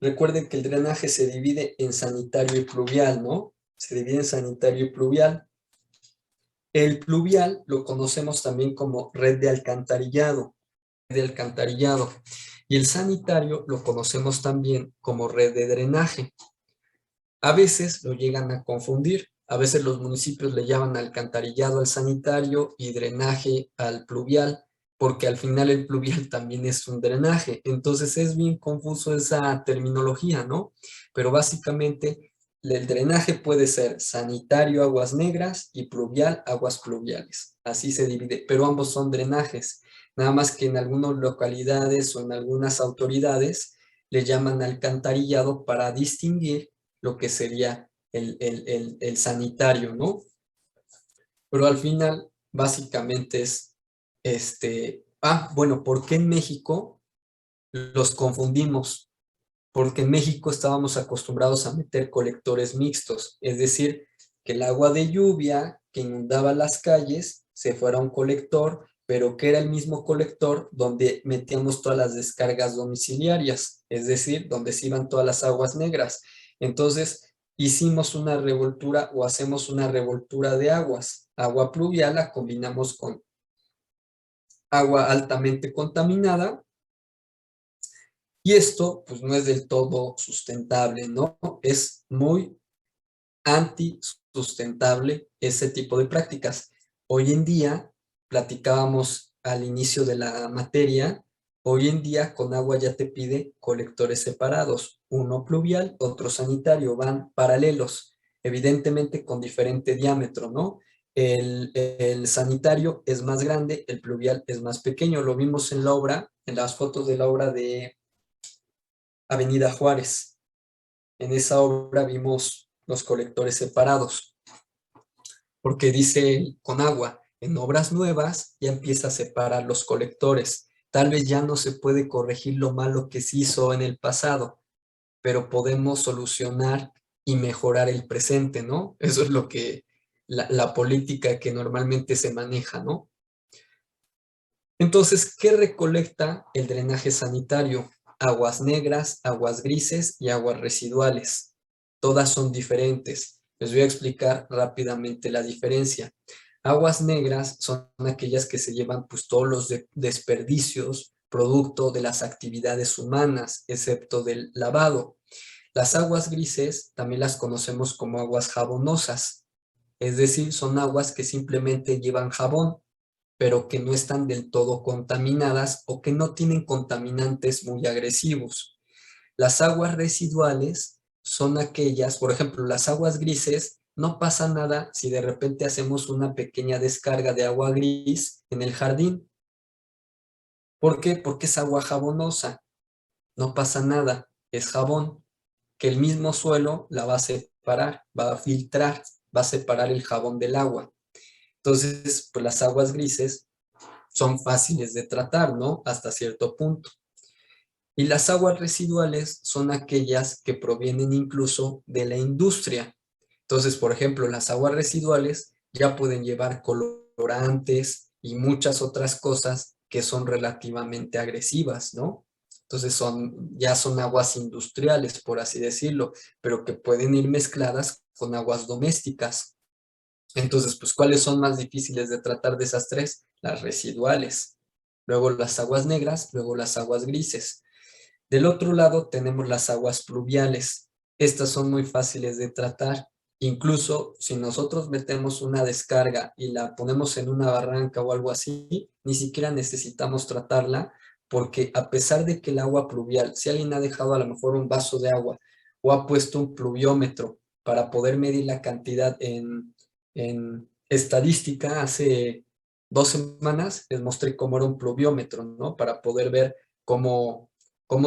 Recuerden que el drenaje se divide en sanitario y pluvial, ¿no? Se divide en sanitario y pluvial. El pluvial lo conocemos también como red de alcantarillado, y el sanitario lo conocemos también como red de drenaje. A veces lo llegan a confundir, a veces los municipios le llaman alcantarillado al sanitario y drenaje al pluvial, porque al final el pluvial también es un drenaje. Entonces es bien confuso esa terminología, ¿no? Pero básicamente el drenaje puede ser sanitario, aguas negras, y pluvial, aguas pluviales. Así se divide, pero ambos son drenajes. Nada más que en algunas localidades o en algunas autoridades le llaman alcantarillado para distinguir lo que sería el sanitario, ¿no? Pero al final, básicamente es, bueno, ¿por qué en México los confundimos? Porque en México estábamos acostumbrados a meter colectores mixtos, es decir, que el agua de lluvia que inundaba las calles se fuera a un colector, pero que era el mismo colector donde metíamos todas las descargas domiciliarias, es decir, donde se iban todas las aguas negras. Entonces, hicimos una revoltura o hacemos una revoltura de aguas. Agua pluvial la combinamos con agua altamente contaminada, y esto pues no es del todo sustentable, ¿no? Es muy antisustentable ese tipo de prácticas. Hoy en día, platicábamos al inicio de la materia, hoy en día con agua ya te pide colectores separados, uno pluvial, otro sanitario, van paralelos, evidentemente con diferente diámetro, ¿no? El sanitario es más grande, el pluvial es más pequeño, lo vimos en la obra, en las fotos de la obra de Avenida Juárez. En esa obra vimos los colectores separados, porque dice con agua, en obras nuevas ya empieza a separar los colectores. Tal vez ya no se puede corregir lo malo que se hizo en el pasado, pero podemos solucionar y mejorar el presente, ¿no? Eso es lo que la política que normalmente se maneja, ¿no? Entonces, ¿qué recolecta el drenaje sanitario? Aguas negras, aguas grises y aguas residuales. Todas son diferentes. Les voy a explicar rápidamente la diferencia. Aguas negras son aquellas que se llevan pues todos los desperdicios producto de las actividades humanas, excepto del lavado. Las aguas grises también las conocemos como aguas jabonosas, es decir, son aguas que simplemente llevan jabón, pero que no están del todo contaminadas o que no tienen contaminantes muy agresivos. Las aguas residuales son aquellas, por ejemplo, las aguas grises, no pasa nada si de repente hacemos una pequeña descarga de agua gris en el jardín. ¿Por qué? Porque es agua jabonosa. No pasa nada, es jabón, que el mismo suelo la va a separar, va a filtrar, va a separar el jabón del agua. Entonces, pues las aguas grises son fáciles de tratar, ¿no? Hasta cierto punto. Y las aguas residuales son aquellas que provienen incluso de la industria. Entonces, por ejemplo, las aguas residuales ya pueden llevar colorantes y muchas otras cosas que son relativamente agresivas, ¿no? Entonces ya son aguas industriales, por así decirlo, pero que pueden ir mezcladas con aguas domésticas. Entonces, pues, ¿cuáles son más difíciles de tratar de esas tres? Las residuales, luego las aguas negras, luego las aguas grises. Del otro lado tenemos las aguas pluviales. Estas son muy fáciles de tratar. Incluso si nosotros metemos una descarga y la ponemos en una barranca o algo así, ni siquiera necesitamos tratarla, porque a pesar de que el agua pluvial, si alguien ha dejado a lo mejor un vaso de agua o ha puesto un pluviómetro para poder medir la cantidad en estadística, hace 2 semanas les mostré cómo era un pluviómetro, ¿no? Para poder ver cómo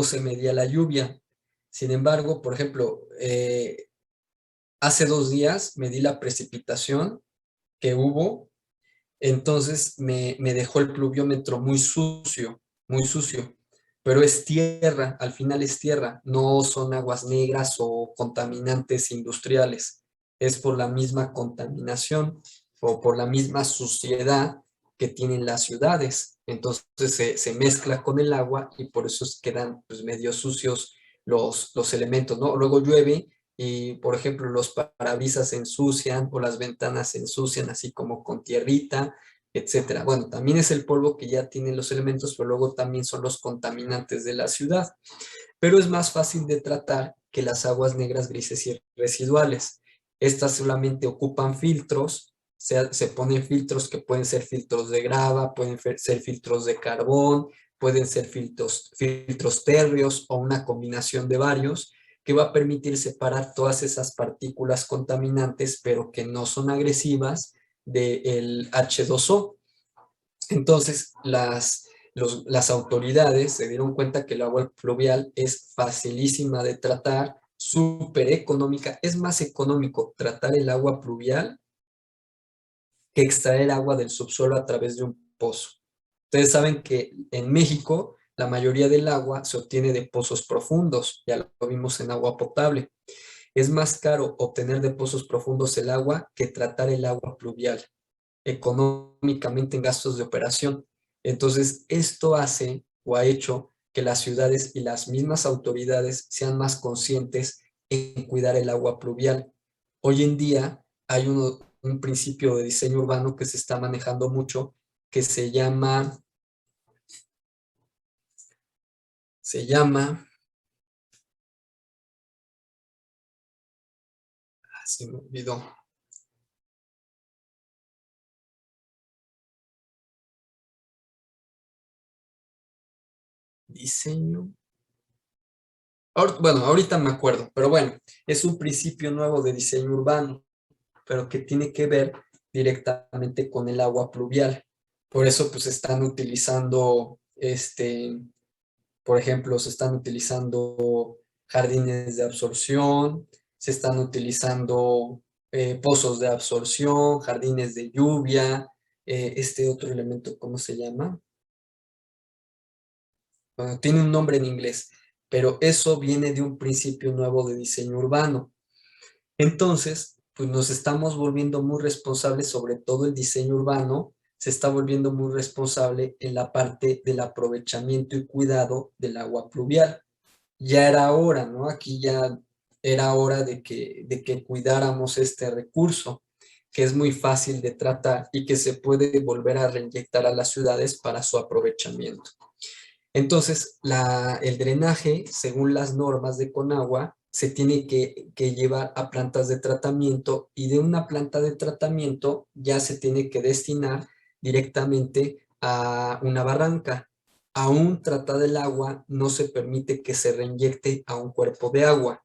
se medía la lluvia. Sin embargo, por ejemplo, hace 2 días medí la precipitación que hubo, entonces me dejó el pluviómetro muy sucio, pero es tierra, al final es tierra, no son aguas negras o contaminantes industriales, es por la misma contaminación o por la misma suciedad que tienen las ciudades. Entonces se mezcla con el agua y por eso quedan pues medio sucios los elementos, ¿no? Luego llueve y, por ejemplo, los parabrisas se ensucian o las ventanas se ensucian así como con tierrita, etcétera. Bueno, también es el polvo que ya tiene los elementos, pero luego también son los contaminantes de la ciudad. Pero es más fácil de tratar que las aguas negras, grises y residuales. Estas solamente ocupan filtros, se ponen filtros que pueden ser filtros de grava, pueden ser filtros de carbón, pueden ser filtros térreos o una combinación de varios, que va a permitir separar todas esas partículas contaminantes, pero que no son agresivas, del H2O. Entonces, las autoridades se dieron cuenta que el agua pluvial es facilísima de tratar, súper económica. Es más económico tratar el agua pluvial que extraer agua del subsuelo a través de un pozo. Ustedes saben que en México la mayoría del agua se obtiene de pozos profundos, ya lo vimos en agua potable. Es más caro obtener de pozos profundos el agua que tratar el agua pluvial económicamente en gastos de operación. Entonces, esto hace o ha hecho que las ciudades y las mismas autoridades sean más conscientes en cuidar el agua pluvial. Hoy en día hay un principio de diseño urbano que se está manejando mucho, que se me olvidó, diseño. Bueno, ahorita me acuerdo, pero bueno, es un principio nuevo de diseño urbano, pero que tiene que ver directamente con el agua pluvial. Por eso, pues, están utilizando, por ejemplo, se están utilizando jardines de absorción, se están utilizando pozos de absorción, jardines de lluvia, este otro elemento, ¿cómo se llama? Bueno, tiene un nombre en inglés, pero eso viene de un principio nuevo de diseño urbano. Entonces, pues nos estamos volviendo muy responsables, sobre todo el diseño urbano, se está volviendo muy responsable en la parte del aprovechamiento y cuidado del agua pluvial. Ya era hora, ¿no? Aquí ya era hora de que cuidáramos este recurso, que es muy fácil de tratar y que se puede volver a reinyectar a las ciudades para su aprovechamiento. Entonces, el drenaje, según las normas de Conagua, se tiene que llevar a plantas de tratamiento y de una planta de tratamiento ya se tiene que destinar directamente a una barranca. Aún tratada el agua, no se permite que se reinyecte a un cuerpo de agua,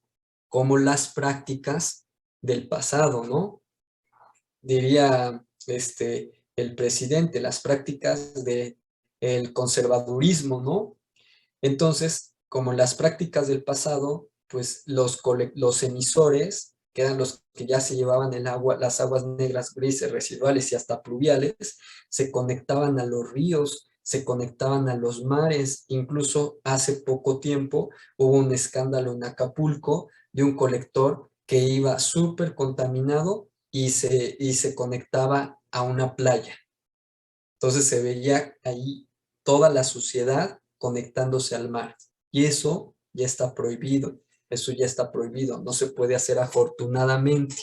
como las prácticas del pasado, ¿no? Diría el presidente, las prácticas del conservadurismo, ¿no? Entonces, como en las prácticas del pasado, pues los emisores, que eran los que ya se llevaban el agua, las aguas negras, grises, residuales y hasta pluviales, se conectaban a los ríos, se conectaban a los mares. Incluso hace poco tiempo hubo un escándalo en Acapulco de un colector que iba súper contaminado y se conectaba a una playa. Entonces se veía ahí toda la suciedad conectándose al mar. Y eso ya está prohibido. Eso ya está prohibido. No se puede hacer afortunadamente.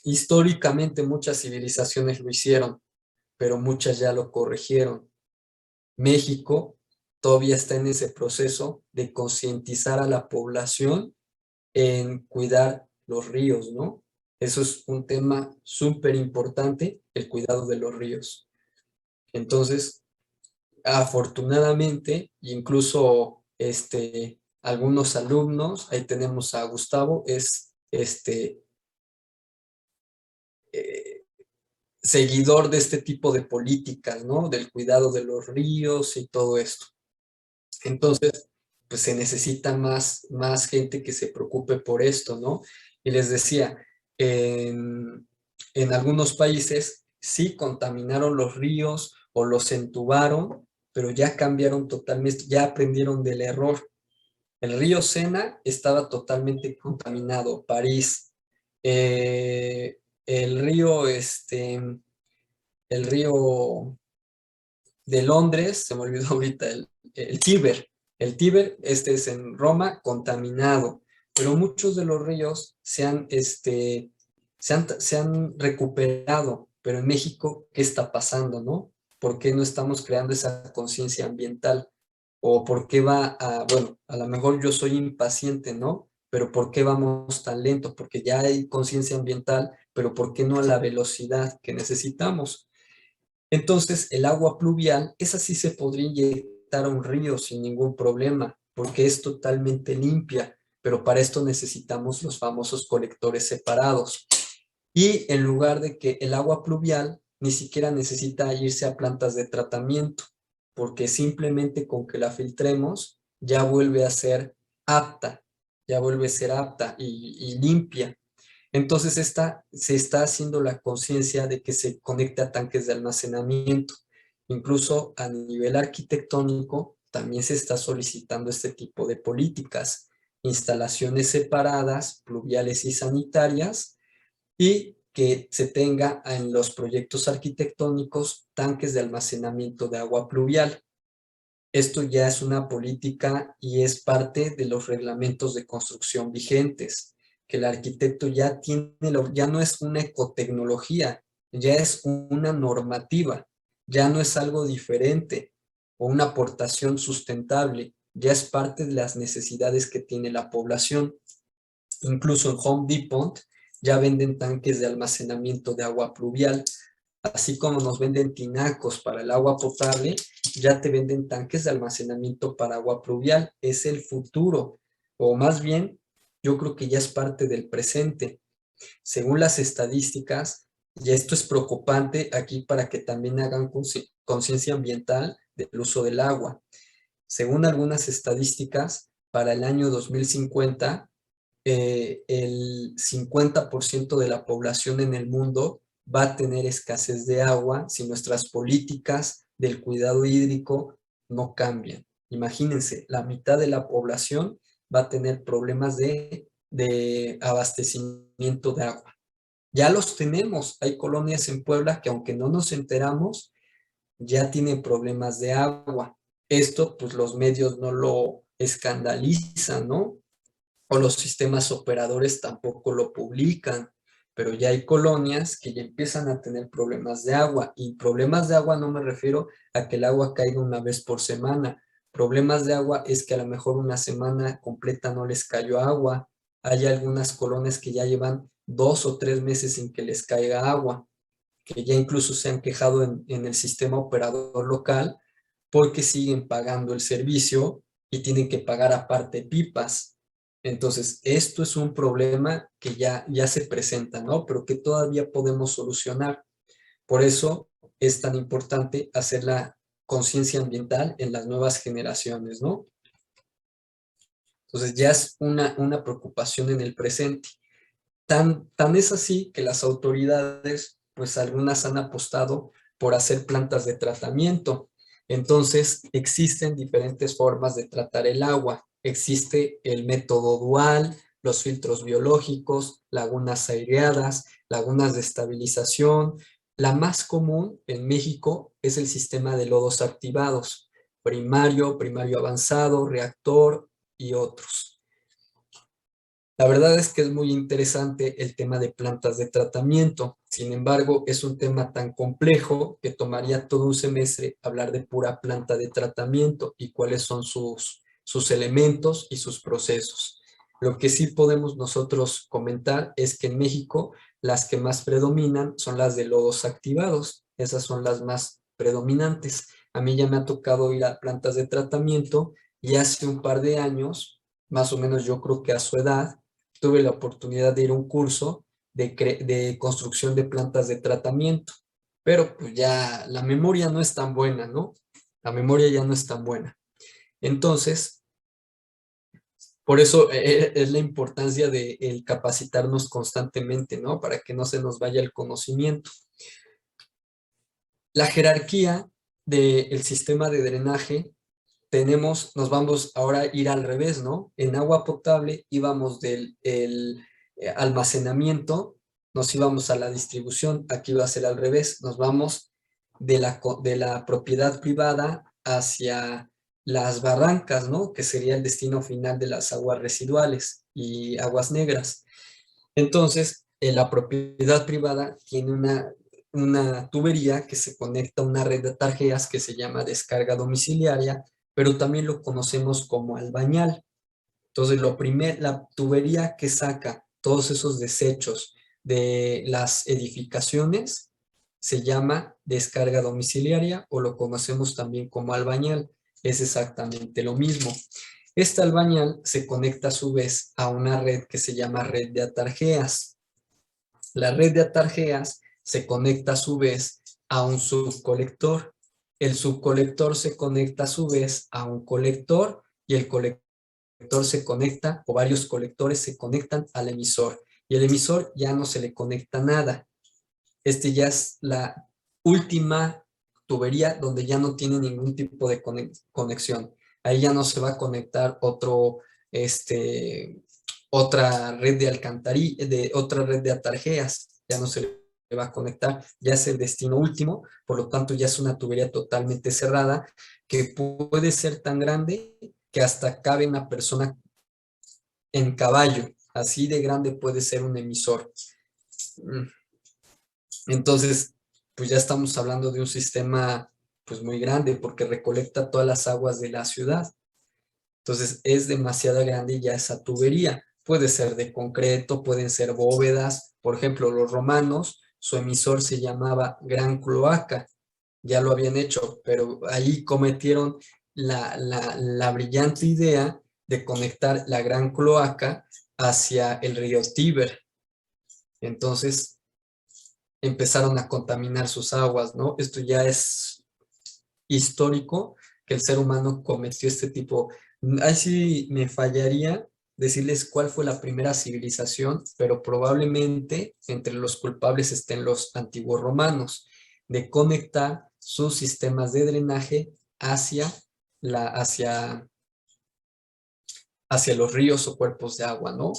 Históricamente muchas civilizaciones lo hicieron, pero muchas ya lo corrigieron. México todavía está en ese proceso de concientizar a la población en cuidar los ríos, ¿no? Eso es un tema súper importante, el cuidado de los ríos. Entonces, afortunadamente, incluso algunos alumnos, ahí tenemos a Gustavo, es eh, seguidor de este tipo de políticas, ¿no? Del cuidado de los ríos y todo esto. Entonces, pues se necesita más gente que se preocupe por esto, ¿no? Y les decía, en algunos países sí contaminaron los ríos o los entubaron, pero ya cambiaron totalmente, ya aprendieron del error. El río Sena estaba totalmente contaminado, París. El río, el río de Londres, se me olvidó ahorita, el Tíber, El Tíber, este es en Roma, contaminado, pero muchos de los ríos se han recuperado, pero en México, ¿qué está pasando, no? ¿Por qué no estamos creando esa conciencia ambiental? ¿O por qué bueno, a lo mejor yo soy impaciente, ¿no? Pero ¿por qué vamos tan lento? Porque ya hay conciencia ambiental, pero ¿por qué no a la velocidad que necesitamos? Entonces, el agua pluvial, esa sí se podría inyectar a un río sin ningún problema, porque es totalmente limpia, pero para esto necesitamos los famosos colectores separados. Y en lugar de que el agua pluvial ni siquiera necesita irse a plantas de tratamiento, porque simplemente con que la filtremos ya vuelve a ser apta, ya vuelve a ser apta y limpia. Entonces se está haciendo la conciencia de que se conecte a tanques de almacenamiento. Incluso a nivel arquitectónico también se está solicitando este tipo de políticas, instalaciones separadas, pluviales y sanitarias, y que se tenga en los proyectos arquitectónicos tanques de almacenamiento de agua pluvial. Esto ya es una política y es parte de los reglamentos de construcción vigentes, que el arquitecto ya tiene, ya no es una ecotecnología, ya es una normativa, ya no es algo diferente o una aportación sustentable, ya es parte de las necesidades que tiene la población. Incluso en Home Depot ya venden tanques de almacenamiento de agua pluvial, así como nos venden tinacos para el agua potable, ya te venden tanques de almacenamiento para agua pluvial. Es el futuro, o más bien, yo creo que ya es parte del presente. Según las estadísticas, y esto es preocupante aquí para que también hagan conciencia ambiental del uso del agua. Según algunas estadísticas, para el año 2050, el 50% de la población en el mundo va a tener escasez de agua si nuestras políticas del cuidado hídrico no cambian. Imagínense, la mitad de la población va a tener problemas de abastecimiento de agua. Ya los tenemos. Hay colonias en Puebla que, aunque no nos enteramos, ya tienen problemas de agua. Esto, pues los medios no lo escandalizan, ¿no? O los sistemas operadores tampoco lo publican, pero ya hay colonias que ya empiezan a tener problemas de agua, y problemas de agua no me refiero a que el agua caiga una vez por semana. Problemas de agua es que a lo mejor una semana completa no les cayó agua. Hay algunas colonias que ya llevan 2 o 3 meses sin que les caiga agua, que ya incluso se han quejado en el sistema operador local porque siguen pagando el servicio y tienen que pagar aparte pipas. Entonces, esto es un problema que ya se presenta, ¿no? Pero que todavía podemos solucionar. Por eso es tan importante hacer la conciencia ambiental en las nuevas generaciones, ¿no? Entonces, ya es una preocupación en el presente. Tan es así que las autoridades, pues algunas han apostado por hacer plantas de tratamiento. Entonces, existen diferentes formas de tratar el agua. Existe el método dual, los filtros biológicos, lagunas aireadas, lagunas de estabilización. La más común en México es el sistema de lodos activados, primario, primario avanzado, reactor y otros. La verdad es que es muy interesante el tema de plantas de tratamiento. Sin embargo, es un tema tan complejo que tomaría todo un semestre hablar de pura planta de tratamiento y cuáles son sus elementos y sus procesos. Lo que sí podemos nosotros comentar es que en México las que más predominan son las de lodos activados. Esas son las más predominantes. A mí ya me ha tocado ir a plantas de tratamiento y hace un par de años, más o menos yo creo que a su edad, tuve la oportunidad de ir a un curso de construcción de plantas de tratamiento, pero pues ya la memoria no es tan buena, ¿no? La memoria ya no es tan buena. Entonces, por eso es la importancia de el capacitarnos constantemente, ¿no? Para que no se nos vaya el conocimiento. La jerarquía del sistema de drenaje nos vamos ahora a ir al revés, ¿no? En agua potable íbamos del almacenamiento, nos íbamos a la distribución, aquí va a ser al revés, nos vamos de la propiedad privada hacia las barrancas, ¿no? Que sería el destino final de las aguas residuales y aguas negras. Entonces, la propiedad privada tiene una tubería que se conecta a una red de tarjeas que se llama descarga domiciliaria, pero también lo conocemos como albañal. Entonces, la tubería que saca todos esos desechos de las edificaciones se llama descarga domiciliaria o lo conocemos también como albañal. Es exactamente lo mismo. Esta albañal se conecta a su vez a una red que se llama red de atarjeas. La red de atarjeas se conecta a su vez a un subcolector. El subcolector se conecta a su vez a un colector y el colector se conecta, o varios colectores se conectan al emisor. Y el emisor ya no se le conecta nada. Este ya es la última tubería donde ya no tiene ningún tipo de conexión. Ahí ya no se va a conectar otra red de alcantarilla, otra red de atarjeas, ya no se le va a conectar, ya es el destino último, por lo tanto ya es una tubería totalmente cerrada que puede ser tan grande que hasta cabe una persona en caballo, así de grande puede ser un emisor. Entonces, pues ya estamos hablando de un sistema pues muy grande porque recolecta todas las aguas de la ciudad. Entonces es demasiado grande ya esa tubería. Puede ser de concreto, pueden ser bóvedas. Por ejemplo, los romanos, su emisor se llamaba Gran Cloaca. Ya lo habían hecho, pero ahí cometieron la brillante idea de conectar la Gran Cloaca hacia el río Tíber. Entonces empezaron a contaminar sus aguas, ¿no? Esto ya es histórico que el ser humano cometió este tipo. Ahí sí me fallaría decirles cuál fue la primera civilización, pero probablemente entre los culpables estén los antiguos romanos, de conectar sus sistemas de drenaje hacia, la, hacia, hacia los ríos o cuerpos de agua, ¿no?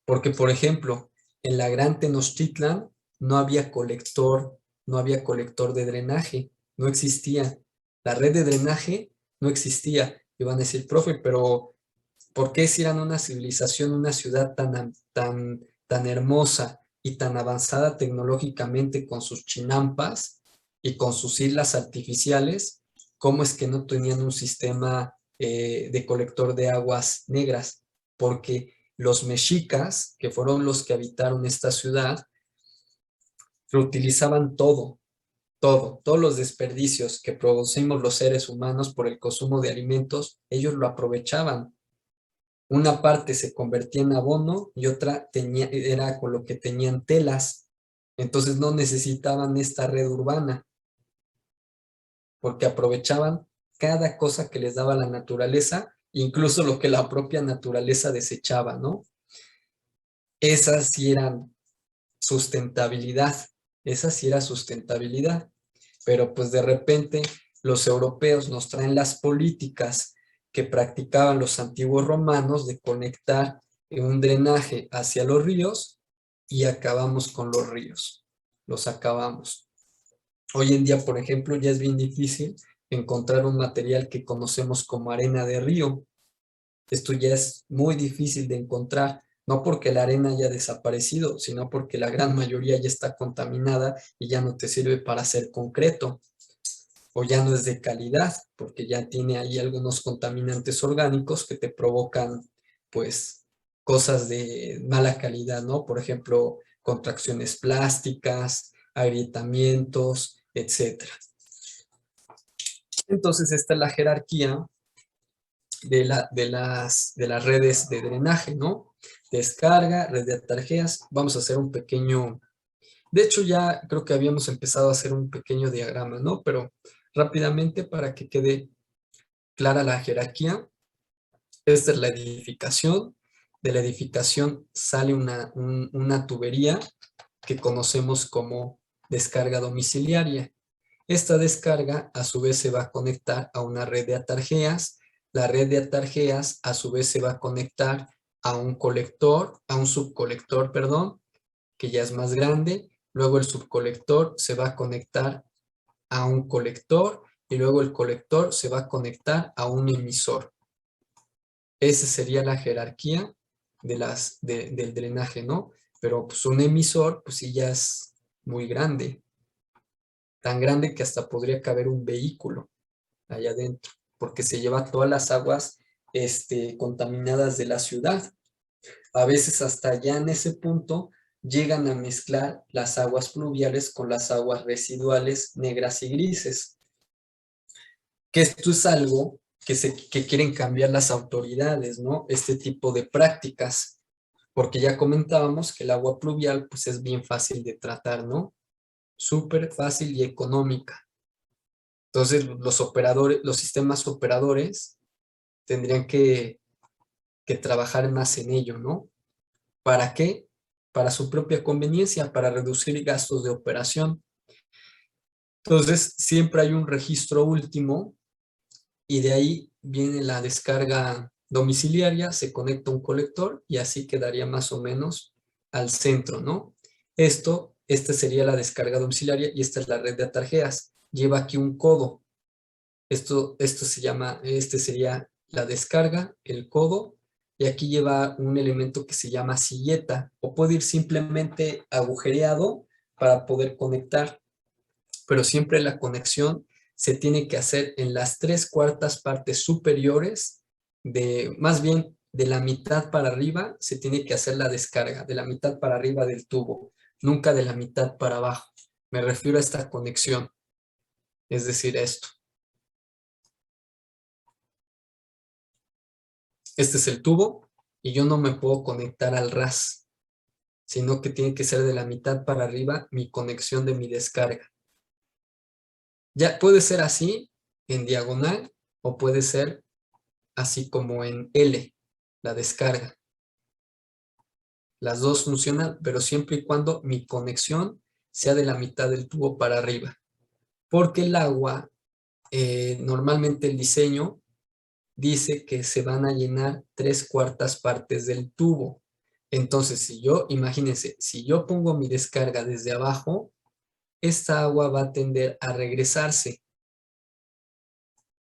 Porque, por ejemplo, en la Gran Tenochtitlan no había colector, no había colector de drenaje, no existía. La red de drenaje no existía. Iban a decir, profe, pero ¿por qué si eran una civilización, una ciudad tan hermosa y tan avanzada tecnológicamente con sus chinampas y con sus islas artificiales, cómo es que no tenían un sistema de colector de aguas negras? Porque los mexicas, que fueron los que habitaron esta ciudad, reutilizaban todos los desperdicios que producimos los seres humanos por el consumo de alimentos, ellos lo aprovechaban. Una parte se convertía en abono y otra era con lo que tenían telas. Entonces no necesitaban esta red urbana porque aprovechaban cada cosa que les daba la naturaleza, incluso lo que la propia naturaleza desechaba, ¿no? Esas sí eran sustentabilidad, esa sí era sustentabilidad, pero pues de repente los europeos nos traen las políticas que practicaban los antiguos romanos de conectar un drenaje hacia los ríos y acabamos con los ríos, los acabamos. Hoy en día, por ejemplo, ya es bien difícil encontrar un material que conocemos como arena de río. Esto ya es muy difícil de encontrar, no porque la arena haya desaparecido, sino porque la gran mayoría ya está contaminada y ya no te sirve para hacer concreto, o ya no es de calidad, porque ya tiene ahí algunos contaminantes orgánicos que te provocan, pues, cosas de mala calidad, ¿no? Por ejemplo, contracciones plásticas, agrietamientos, etcétera. Entonces, esta es la jerarquía de las redes de drenaje, ¿no? Descarga, red de atarjeas. Vamos a hacer un pequeño, de hecho ya creo que habíamos empezado a hacer un pequeño diagrama, ¿no? Pero rápidamente para que quede clara la jerarquía. Esta es la edificación. De la edificación sale una tubería que conocemos como descarga domiciliaria. Esta descarga a su vez se va a conectar a una red de atarjeas. La red de atarjeas a su vez se va a conectar a un colector, a un subcolector, perdón, que ya es más grande. Luego el subcolector se va a conectar a un colector y luego el colector se va a conectar a un emisor. Esa sería la jerarquía del drenaje, ¿no? Pero pues un emisor, pues sí ya es muy grande, tan grande que hasta podría caber un vehículo allá adentro, porque se lleva todas las aguas contaminadas de la ciudad. A veces hasta allá en ese punto llegan a mezclar las aguas pluviales con las aguas residuales negras y grises. Que esto es algo que quieren cambiar las autoridades, ¿no? Este tipo de prácticas, porque ya comentábamos que el agua pluvial pues es bien fácil de tratar, ¿no? Súper fácil y económica. Entonces los operadores, los sistemas operadores tendrían que trabajar más en ello, ¿no? ¿Para qué? Para su propia conveniencia, para reducir gastos de operación. Entonces siempre hay un registro último y de ahí viene la descarga domiciliaria, se conecta un colector y así quedaría más o menos al centro, ¿no? Esta sería la descarga domiciliaria y esta es la red de atarjeas. Lleva aquí un codo. Esto se llama, este sería la descarga, el codo, y aquí lleva un elemento que se llama silleta, o puede ir simplemente agujereado para poder conectar, pero siempre la conexión se tiene que hacer en las 3/4 partes superiores, más bien de la mitad para arriba, se tiene que hacer la descarga, de la mitad para arriba del tubo, nunca de la mitad para abajo. Me refiero a esta conexión, es decir, esto. Este es el tubo y yo no me puedo conectar al ras, sino que tiene que ser de la mitad para arriba mi conexión de mi descarga. Ya puede ser así, en diagonal, o puede ser así como en L, la descarga. Las dos funcionan, pero siempre y cuando mi conexión sea de la mitad del tubo para arriba. Porque el agua, normalmente el diseño dice que se van a llenar 3/4 partes del tubo. Entonces, imagínense, si yo pongo mi descarga desde abajo, esta agua va a tender a regresarse.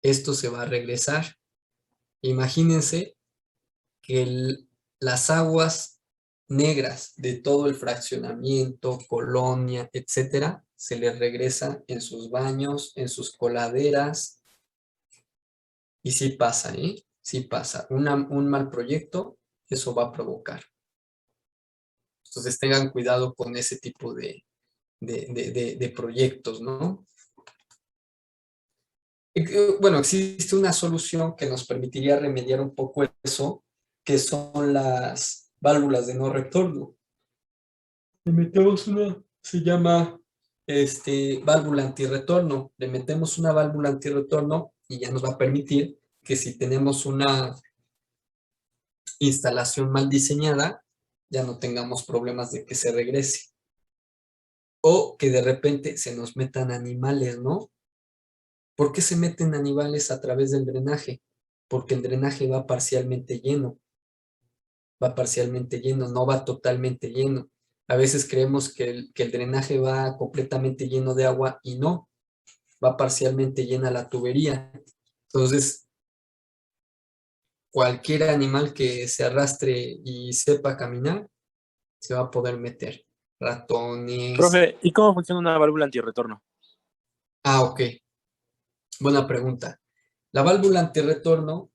Esto se va a regresar. Imagínense que las aguas negras de todo el fraccionamiento, colonia, etcétera, se les regresa en sus baños, en sus coladeras, y sí pasa, ¿eh? Sí pasa. Un mal proyecto, eso va a provocar. Entonces tengan cuidado con ese tipo de proyectos, ¿no? Bueno, existe una solución que nos permitiría remediar un poco eso, que son las válvulas de no retorno. Le metemos se llama válvula antirretorno. Le metemos una válvula antirretorno y ya nos va a permitir que si tenemos una instalación mal diseñada, ya no tengamos problemas de que se regrese. O que de repente se nos metan animales, ¿no? ¿Por qué se meten animales a través del drenaje? Porque el drenaje va parcialmente lleno, no va totalmente lleno. A veces creemos que el drenaje va completamente lleno de agua y no, va parcialmente llena la tubería. Entonces, cualquier animal que se arrastre y sepa caminar, se va a poder meter. Ratones. Profe, ¿y cómo funciona una válvula antirretorno? Ok. Buena pregunta. La válvula antirretorno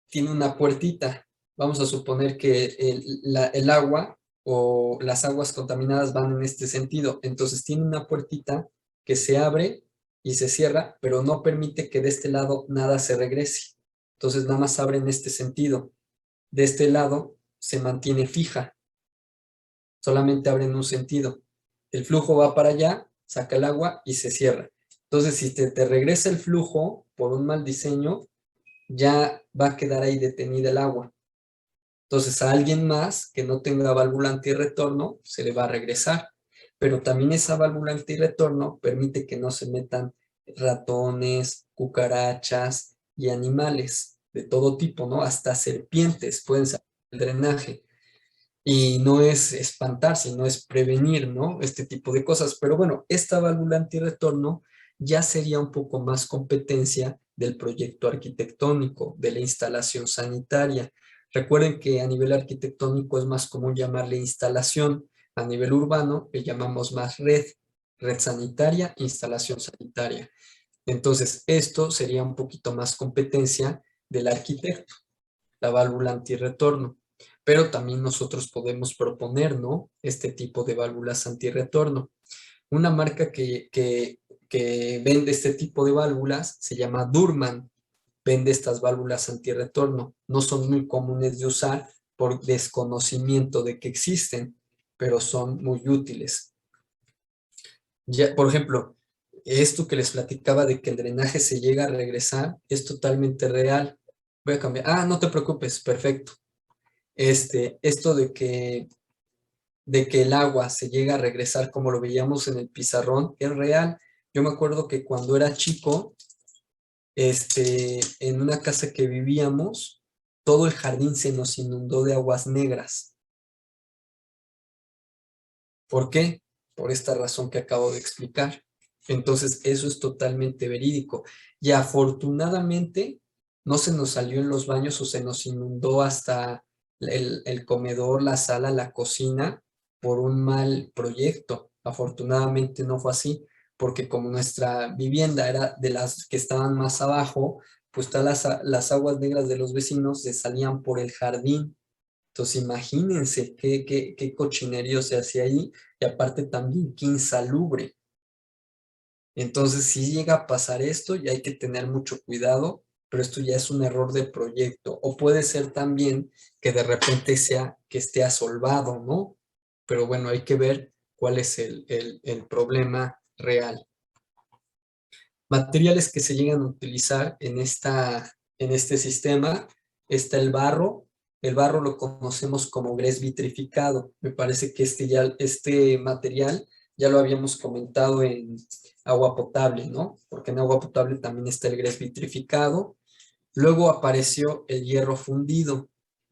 tiene una puertita. Vamos a suponer que el agua o las aguas contaminadas van en este sentido. Entonces tiene una puertita que se abre y se cierra, pero no permite que de este lado nada se regrese. Entonces nada más abre en este sentido. De este lado se mantiene fija. Solamente abre en un sentido. El flujo va para allá, saca el agua y se cierra. Entonces, si te regresa el flujo por un mal diseño, ya va a quedar ahí detenida el agua. Entonces, a alguien más que no tenga válvula antirretorno, se le va a regresar. Pero también esa válvula antirretorno permite que no se metan ratones, cucarachas y animales de todo tipo, ¿no? Hasta serpientes pueden salir del drenaje. Y no es espantar, sino es prevenir, ¿no? Este tipo de cosas. Pero bueno, esta válvula antirretorno ya sería un poco más competencia del proyecto arquitectónico, de la instalación sanitaria. Recuerden que a nivel arquitectónico es más común llamarle instalación, a nivel urbano le llamamos más red sanitaria, instalación sanitaria. Entonces, esto sería un poquito más competencia del arquitecto, la válvula antirretorno. Pero también nosotros podemos proponer, ¿no? Este tipo de válvulas antirretorno. Una marca que vende este tipo de válvulas se llama Durman. Vende estas válvulas antirretorno. No son muy comunes de usar por desconocimiento de que existen, pero son muy útiles. Ya, por ejemplo, esto que les platicaba de que el drenaje se llega a regresar es totalmente real. Voy a cambiar. Ah, no te preocupes, perfecto. Esto de que el agua se llega a regresar como lo veíamos en el pizarrón es real. Yo me acuerdo que cuando era chico, en una casa que vivíamos, todo el jardín se nos inundó de aguas negras. ¿Por qué? Por esta razón que acabo de explicar. Entonces, eso es totalmente verídico. Y afortunadamente, no se nos salió en los baños o se nos inundó hasta el comedor, la sala, la cocina, por un mal proyecto. Afortunadamente no fue así, porque como nuestra vivienda era de las que estaban más abajo, pues todas las aguas negras de los vecinos se salían por el jardín. Entonces, imagínense qué cochinerío se hacía ahí y aparte también qué insalubre. Entonces, si llega a pasar esto, ya hay que tener mucho cuidado, pero esto ya es un error de proyecto. O puede ser también que de repente sea que esté asolvado, ¿no? Pero bueno, hay que ver cuál es el problema real. Materiales que se llegan a utilizar en este sistema, está el barro. El barro lo conocemos como grés vitrificado. Me parece que este material ya lo habíamos comentado en agua potable, ¿no? Porque en agua potable también está el grés vitrificado. Luego apareció el hierro fundido.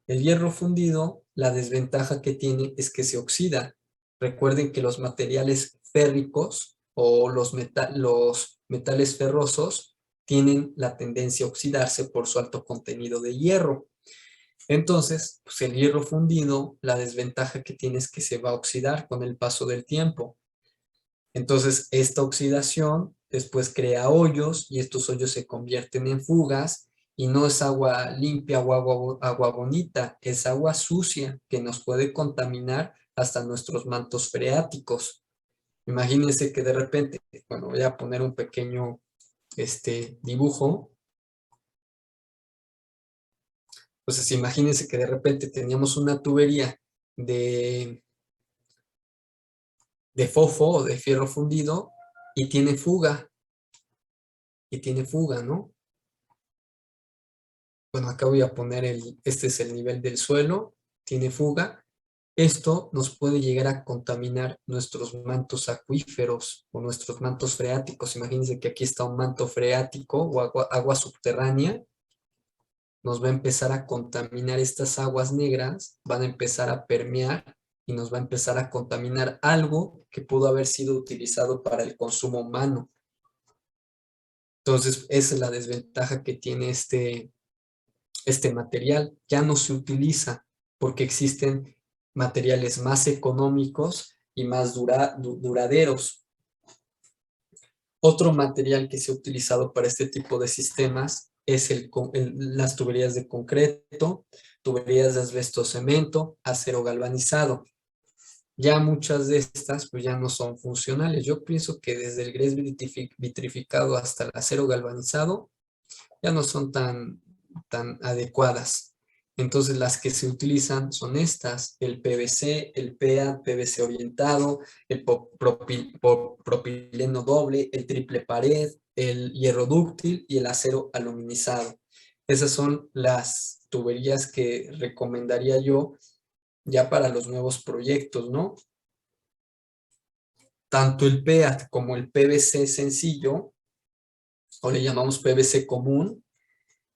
El hierro fundido, la desventaja que tiene es que se oxida. Recuerden que los materiales férricos o los metales ferrosos tienen la tendencia a oxidarse por su alto contenido de hierro. Entonces, pues el hierro fundido, la desventaja que tiene es que se va a oxidar con el paso del tiempo. Entonces, esta oxidación después crea hoyos y estos hoyos se convierten en fugas y no es agua limpia o agua bonita, es agua sucia que nos puede contaminar hasta nuestros mantos freáticos. Imagínense que de repente, bueno, voy a poner un pequeño dibujo. Entonces, imagínense que de repente teníamos una tubería de, de fofo o de fierro fundido y tiene fuga, ¿no? Bueno, acá voy a poner este es el nivel del suelo, tiene fuga. Esto nos puede llegar a contaminar nuestros mantos acuíferos o nuestros mantos freáticos. Imagínense que aquí está un manto freático o agua subterránea. Nos va a empezar a contaminar estas aguas negras, van a empezar a permear y nos va a empezar a contaminar algo que pudo haber sido utilizado para el consumo humano. Entonces, esa es la desventaja que tiene este material. Ya no se utiliza porque existen materiales más económicos y más duraderos. Otro material que se ha utilizado para este tipo de sistemas es las tuberías de concreto, tuberías de asbesto cemento, acero galvanizado. Ya muchas de estas pues ya no son funcionales. Yo pienso que desde el grés vitrificado hasta el acero galvanizado ya no son tan adecuadas. Entonces las que se utilizan son estas, el PVC, el PEA, PVC orientado, el propileno doble, el triple pared, el hierro dúctil y el acero aluminizado. Esas son las tuberías que recomendaría yo ya para los nuevos proyectos, ¿no? Tanto el PEA como el PVC sencillo, o le llamamos PVC común,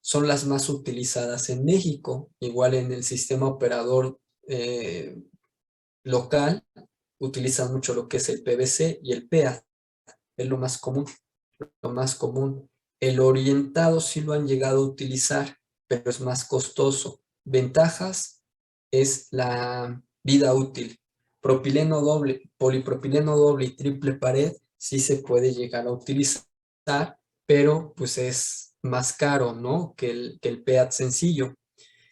son las más utilizadas en México. Igual en el sistema operador local, utilizan mucho lo que es el PVC y el PEA, es lo más común. lo más común. El orientado sí lo han llegado a utilizar, pero es más costoso. Ventajas es la vida útil. Propileno doble, polipropileno doble y triple pared sí se puede llegar a utilizar, pero pues es más caro, ¿no? Que el PEAT sencillo.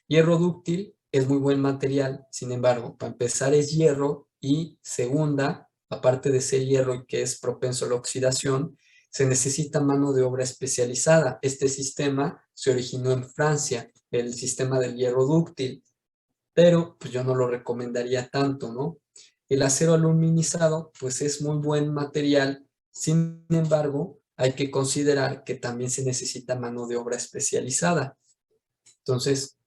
Hierro dúctil es muy buen material, sin embargo, para empezar es hierro y segunda, aparte de ser hierro y que es propenso a la oxidación, se necesita mano de obra especializada. Este sistema se originó en Francia, el sistema del hierro dúctil, pero pues yo no lo recomendaría tanto, ¿no? El acero aluminizado, pues es muy buen material, sin embargo, hay que considerar que también se necesita mano de obra especializada. Entonces,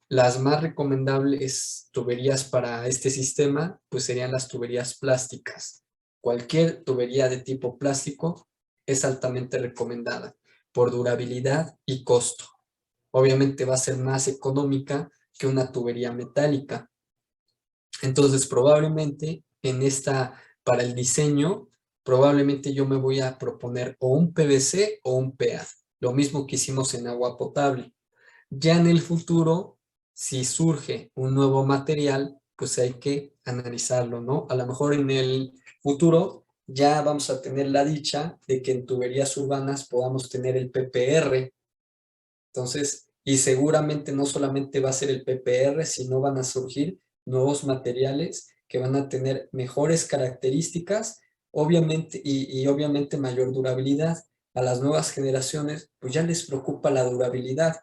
las más recomendables tuberías para este sistema, pues serían las tuberías plásticas. Cualquier tubería de tipo plástico es altamente recomendada por durabilidad y costo. Obviamente va a ser más económica que una tubería metálica. Entonces, probablemente para el diseño, probablemente yo me voy a proponer o un PVC o un PEA. Lo mismo que hicimos en agua potable. Ya en el futuro, si surge un nuevo material, pues hay que analizarlo, ¿no? A lo mejor en el futuro ya vamos a tener la dicha de que en tuberías urbanas podamos tener el PPR. Entonces, y seguramente no solamente va a ser el PPR, sino van a surgir nuevos materiales que van a tener mejores características, obviamente, y obviamente mayor durabilidad. A las nuevas generaciones, pues ya les preocupa la durabilidad.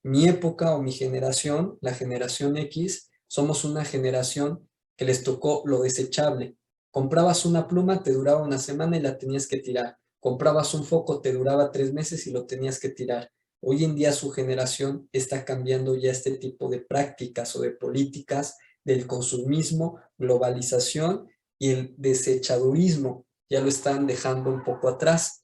Mi época o mi generación, la generación X, somos una generación que les tocó lo desechable. Comprabas una pluma, te duraba una semana y la tenías que tirar. Comprabas un foco, te duraba 3 meses y lo tenías que tirar. Hoy en día su generación está cambiando ya este tipo de prácticas o de políticas del consumismo, globalización y el desechadurismo. Ya lo están dejando un poco atrás,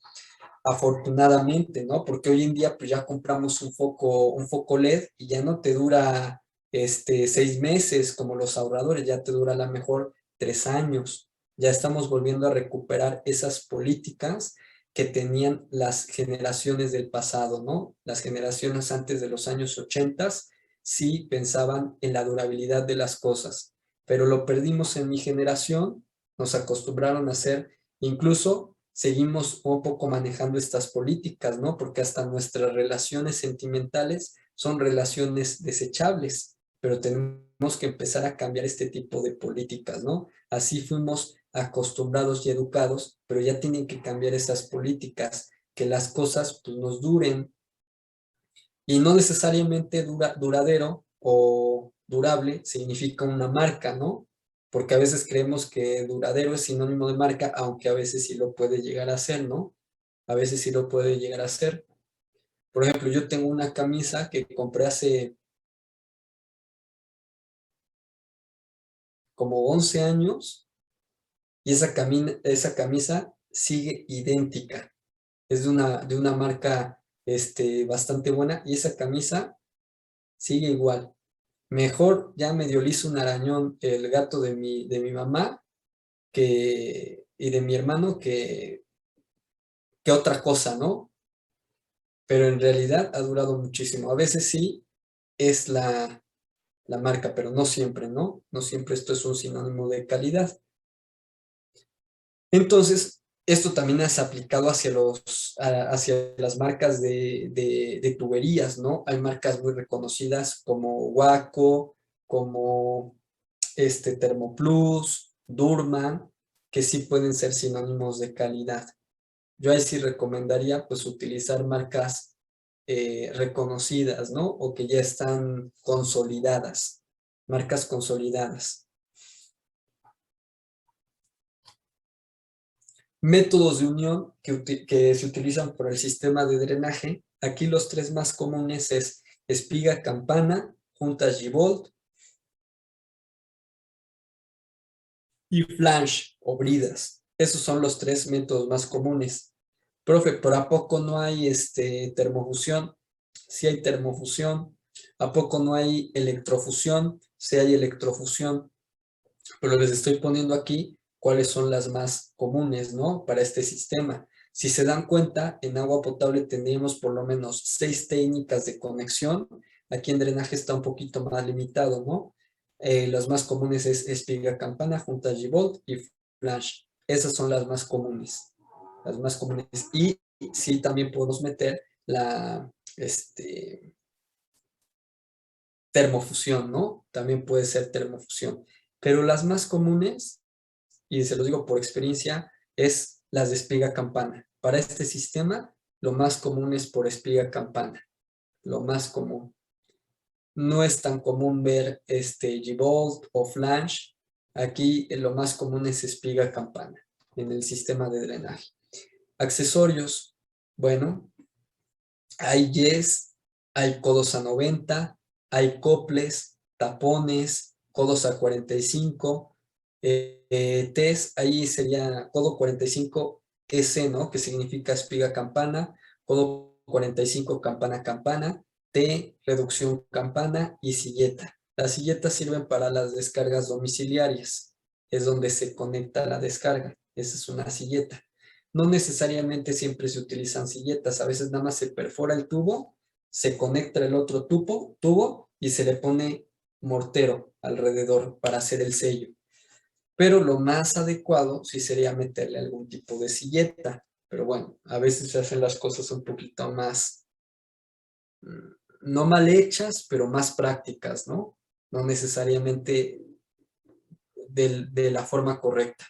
afortunadamente, ¿no? Porque hoy en día pues ya compramos un foco LED y ya no te dura 6 meses como los ahorradores, ya te dura a lo mejor 3 años. Ya estamos volviendo a recuperar esas políticas que tenían las generaciones del pasado, ¿no? Las generaciones antes de los años 80 sí pensaban en la durabilidad de las cosas, pero lo perdimos en mi generación, nos acostumbraron a hacer, incluso seguimos un poco manejando estas políticas, ¿no? Porque hasta nuestras relaciones sentimentales son relaciones desechables, pero tenemos que empezar a cambiar este tipo de políticas, ¿no? Así fuimos acostumbrados y educados, pero ya tienen que cambiar esas políticas, que las cosas pues, nos duren y no necesariamente duradero o durable significa una marca, ¿no? Porque a veces creemos que duradero es sinónimo de marca, aunque a veces sí lo puede llegar a ser, ¿no? A veces sí lo puede llegar a ser. Por ejemplo, yo tengo una camisa que compré hace como 11 años y esa camisa sigue idéntica. Es de una marca bastante buena y esa camisa sigue igual. Mejor ya medio le hizo un arañón el gato de mi mamá y de mi hermano que otra cosa, ¿no? Pero en realidad ha durado muchísimo. A veces sí es la marca, pero no siempre, ¿no? No siempre esto es un sinónimo de calidad. Entonces, esto también es aplicado hacia las marcas de tuberías, ¿no? Hay marcas muy reconocidas como Waco, como Thermoplus, Durman, que sí pueden ser sinónimos de calidad. Yo ahí sí recomendaría pues utilizar marcas reconocidas, ¿no? O que ya están consolidadas, marcas consolidadas. Métodos de unión que se utilizan por el sistema de drenaje. Aquí los tres más comunes es espiga campana, juntas Givolt y flange o bridas. Esos son los tres métodos más comunes. Profe, ¿pero a poco no hay termofusión? Sí hay termofusión. ¿A poco no hay electrofusión? Sí hay electrofusión. Pero les estoy poniendo aquí cuáles son las más comunes, ¿no? Para este sistema. Si se dan cuenta, en agua potable tendríamos por lo menos 6 técnicas de conexión. Aquí en drenaje está un poquito más limitado, ¿no? Las más comunes es espiga campana, junta G-Bolt y flange. Esas son las más comunes. Las más comunes. Y sí, también podemos meter la termofusión, ¿no? También puede ser termofusión. Pero las más comunes, y se los digo por experiencia, es las de espiga campana. Para este sistema, lo más común es por espiga campana. Lo más común. No es tan común ver G-Bolt o flange. Aquí lo más común es espiga campana en el sistema de drenaje. Accesorios. Bueno, hay yes, hay codos a 90, hay coples, tapones, codos a 45, T's, ahí sería codo 45 S, ¿no? Que significa espiga campana, codo 45 campana campana, T, reducción campana y silleta. Las silletas sirven para las descargas domiciliarias, es donde se conecta la descarga, esa es una silleta. No necesariamente siempre se utilizan silletas, a veces nada más se perfora el tubo, se conecta el otro tubo y se le pone mortero alrededor para hacer el sello. Pero lo más adecuado sí sería meterle algún tipo de silleta. Pero bueno, a veces se hacen las cosas un poquito más, no mal hechas, pero más prácticas, ¿no? No necesariamente de la forma correcta.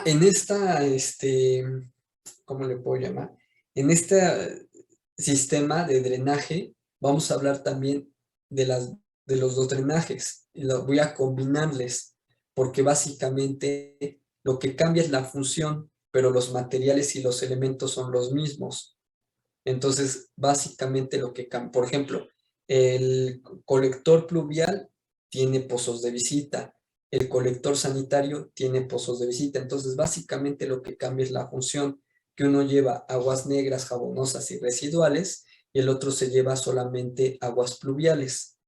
En esta, ¿cómo le puedo llamar? En este sistema de drenaje vamos a hablar también de los dos drenajes. Y los voy a combinarles porque básicamente lo que cambia es la función, pero los materiales y los elementos son los mismos. Entonces, básicamente lo que cambia, por ejemplo, el colector pluvial tiene pozos de visita, el colector sanitario tiene pozos de visita. Entonces, básicamente lo que cambia es la función, que uno lleva aguas negras, jabonosas y residuales, y el otro se lleva solamente aguas pluviales.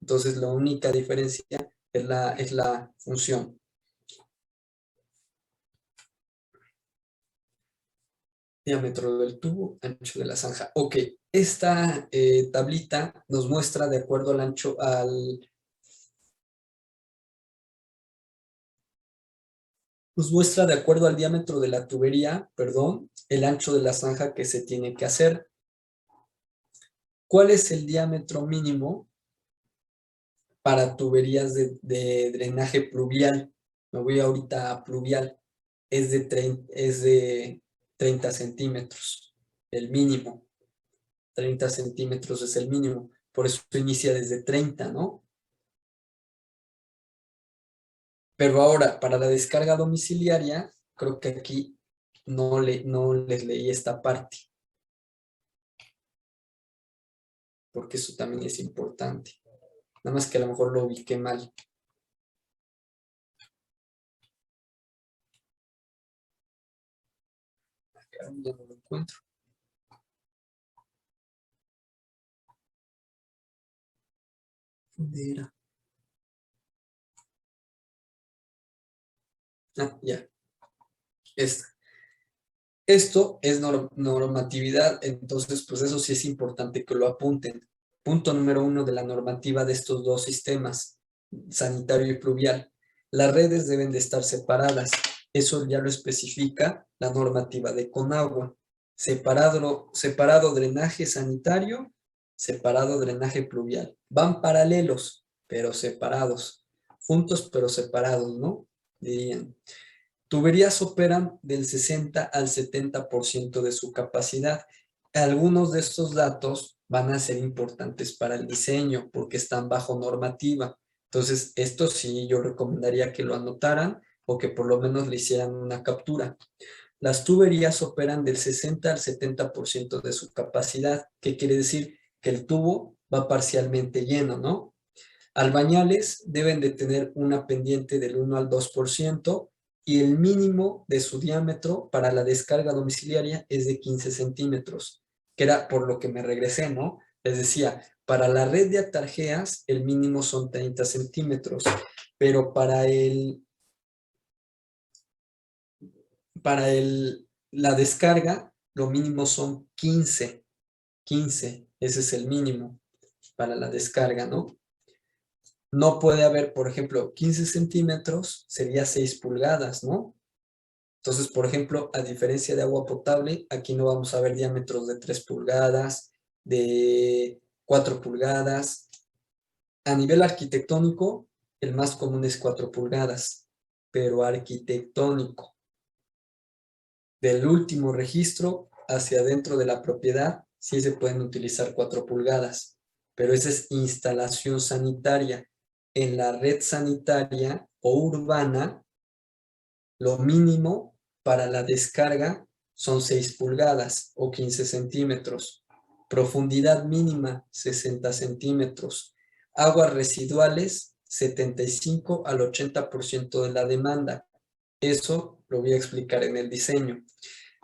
Entonces, la única diferencia es la función. Diámetro del tubo, ancho de la zanja. Ok, esta tablita nos muestra de acuerdo al ancho, nos muestra de acuerdo al diámetro de la tubería, perdón, el ancho de la zanja que se tiene que hacer. ¿Cuál es el diámetro mínimo para tuberías de drenaje pluvial? Me voy ahorita a pluvial. Es de 30 centímetros, el mínimo. 30 centímetros es el mínimo. Por eso inicia desde 30, ¿no? Pero ahora, para la descarga domiciliaria, creo que aquí no les leí esta parte, porque eso también es importante. Nada más que a lo mejor lo ubiqué mal. Ya no lo encuentro. ¿Dónde era? Ya. Esto es normatividad, entonces pues eso sí es importante que lo apunten. Punto número 1 de la normativa de estos dos sistemas, sanitario y pluvial. Las redes deben de estar separadas. Eso ya lo especifica la normativa de Conagua. Separado drenaje sanitario, separado drenaje pluvial. Van paralelos, pero separados. Juntos, pero separados, ¿no? Dirían. Tuberías operan del 60 al 70% de su capacidad. Algunos de estos datos van a ser importantes para el diseño porque están bajo normativa. Entonces, esto sí yo recomendaría que lo anotaran o que por lo menos le hicieran una captura. Las tuberías operan del 60 al 70% de su capacidad. ¿Qué quiere decir? Que el tubo va parcialmente lleno, ¿no? Albañales deben de tener una pendiente del 1 al 2% y el mínimo de su diámetro para la descarga domiciliaria es de 15 centímetros, que era por lo que me regresé, ¿no? Les decía, Para la red de atarjeas, el mínimo son 30 centímetros, pero la descarga, lo mínimo son 15. 15, ese es el mínimo para la descarga, ¿no? No puede haber, por ejemplo, 15 centímetros, sería 6 pulgadas, ¿no? Entonces, por ejemplo, a diferencia de agua potable, aquí no vamos a ver diámetros de 3 pulgadas, de 4 pulgadas. A nivel arquitectónico, el más común es 4 pulgadas, pero arquitectónico. Del último registro hacia adentro de la propiedad, sí se pueden utilizar 4 pulgadas, pero esa es instalación sanitaria. En la red sanitaria o urbana, lo mínimo para la descarga son 6 pulgadas o 15 centímetros. Profundidad mínima, 60 centímetros. Aguas residuales, 75 al 80% de la demanda. Eso lo voy a explicar en el diseño.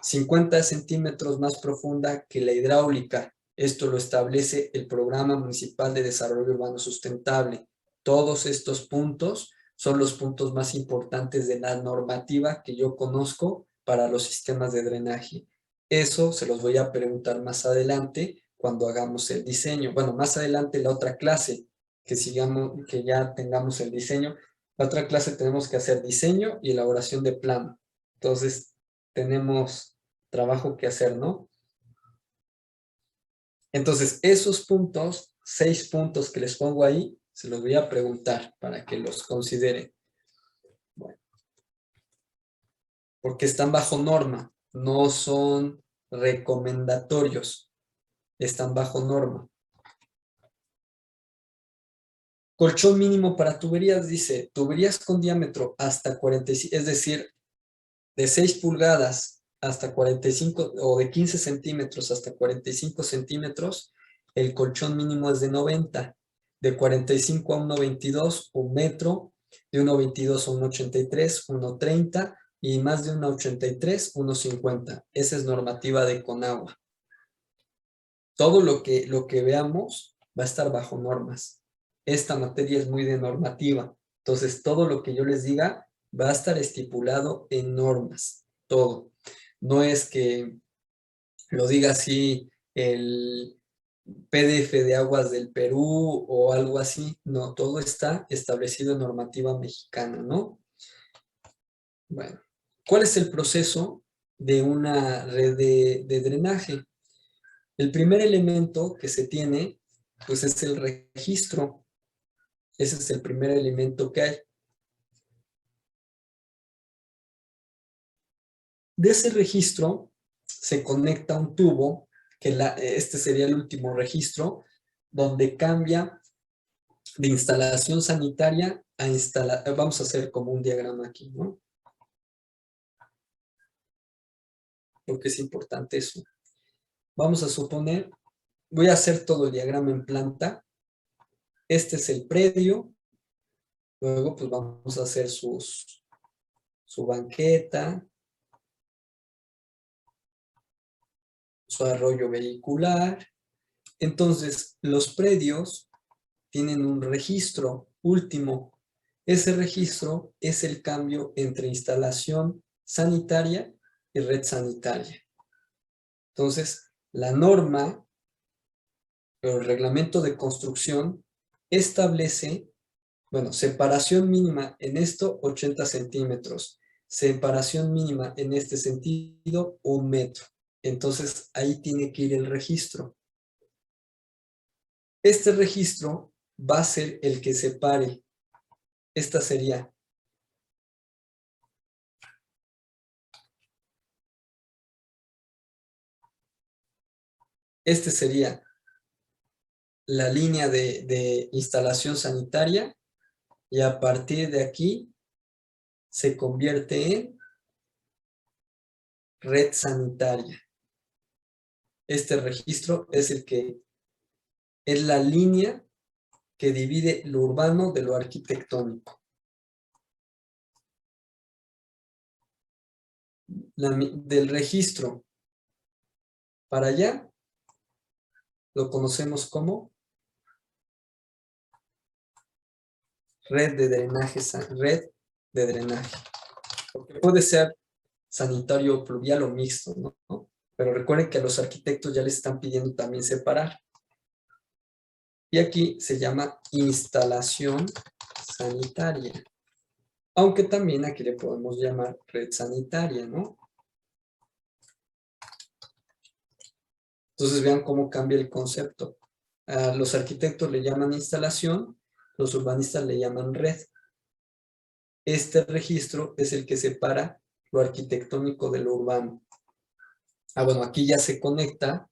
50 centímetros más profunda que la hidráulica. Esto lo establece el Programa Municipal de Desarrollo Urbano Sustentable. Todos estos puntos son los puntos más importantes de la normativa que yo conozco para los sistemas de drenaje. Eso se los voy a preguntar más adelante cuando hagamos el diseño. Bueno, más adelante la otra clase, que ya tengamos el diseño. La otra clase tenemos que hacer diseño y elaboración de plano. Entonces, tenemos trabajo que hacer, ¿no? Entonces, esos puntos, 6 puntos que les pongo ahí, se los voy a preguntar para que los consideren. Bueno, porque están bajo norma, no son recomendatorios, están bajo norma. Colchón mínimo para tuberías, dice, tuberías con diámetro hasta 45, es decir, de 6 pulgadas hasta 45, o de 15 centímetros hasta 45 centímetros, el colchón mínimo es de 90, de 45 a 1,22, 1 metro, de 1,22 a 1,83, 1,30, y más de 1,83, 1,50. Esa es normativa de Conagua. Todo lo que veamos va a estar bajo normas. Esta materia es muy de normativa. Entonces, todo lo que yo les diga va a estar estipulado en normas. Todo. No es que lo diga así el PDF de Aguas del Perú o algo así. No, todo está establecido en normativa mexicana, ¿no? Bueno, ¿cuál es el proceso de una red de drenaje? El primer elemento que se tiene, pues es el registro. Ese es el primer elemento que hay. De ese registro se conecta un tubo, que este sería el último registro, donde cambia de instalación sanitaria a instalación. Vamos a hacer como un diagrama aquí, ¿no? Porque es importante eso. Vamos a suponer, voy a hacer todo el diagrama en planta. Este es el predio. Luego, pues vamos a hacer su banqueta, su arroyo vehicular. Entonces, los predios tienen un registro último. Ese registro es el cambio entre instalación sanitaria y red sanitaria. Entonces, la norma, el reglamento de construcción establece, bueno, separación mínima en esto, 80 centímetros. Separación mínima en este sentido, 1 metro. Entonces, ahí tiene que ir el registro. Este registro va a ser el que separe. Esta sería sería la línea de instalación sanitaria, y a partir de aquí se convierte en red sanitaria. Este registro es es la línea que divide lo urbano de lo arquitectónico. Del registro para allá lo conocemos como red de drenaje, porque puede ser sanitario, pluvial o mixto, ¿no? Pero recuerden que a los arquitectos ya les están pidiendo también separar. Y aquí se llama instalación sanitaria. Aunque también aquí le podemos llamar red sanitaria, ¿no? Entonces vean cómo cambia el concepto. A los arquitectos le llaman instalación, los urbanistas le llaman red. Este registro es el que separa lo arquitectónico de lo urbano. Bueno, aquí ya se conecta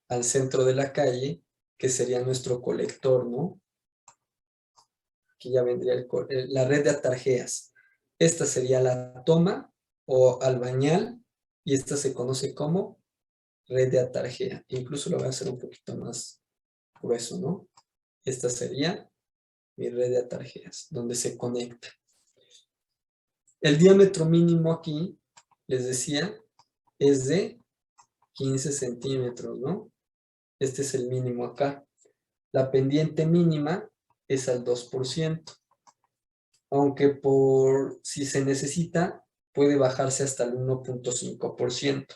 al centro de la calle, que sería nuestro colector, ¿no? Aquí ya vendría la red de atarjeas. Esta sería la toma o albañal, y esta se conoce como red de atarjea. Incluso lo voy a hacer un poquito más grueso, ¿no? Esta sería mi red de atarjeas, donde se conecta. El diámetro mínimo aquí, les decía, es de 15 centímetros, ¿no? Este es el mínimo acá. La pendiente mínima es al 2%, aunque si se necesita, puede bajarse hasta el 1.5%.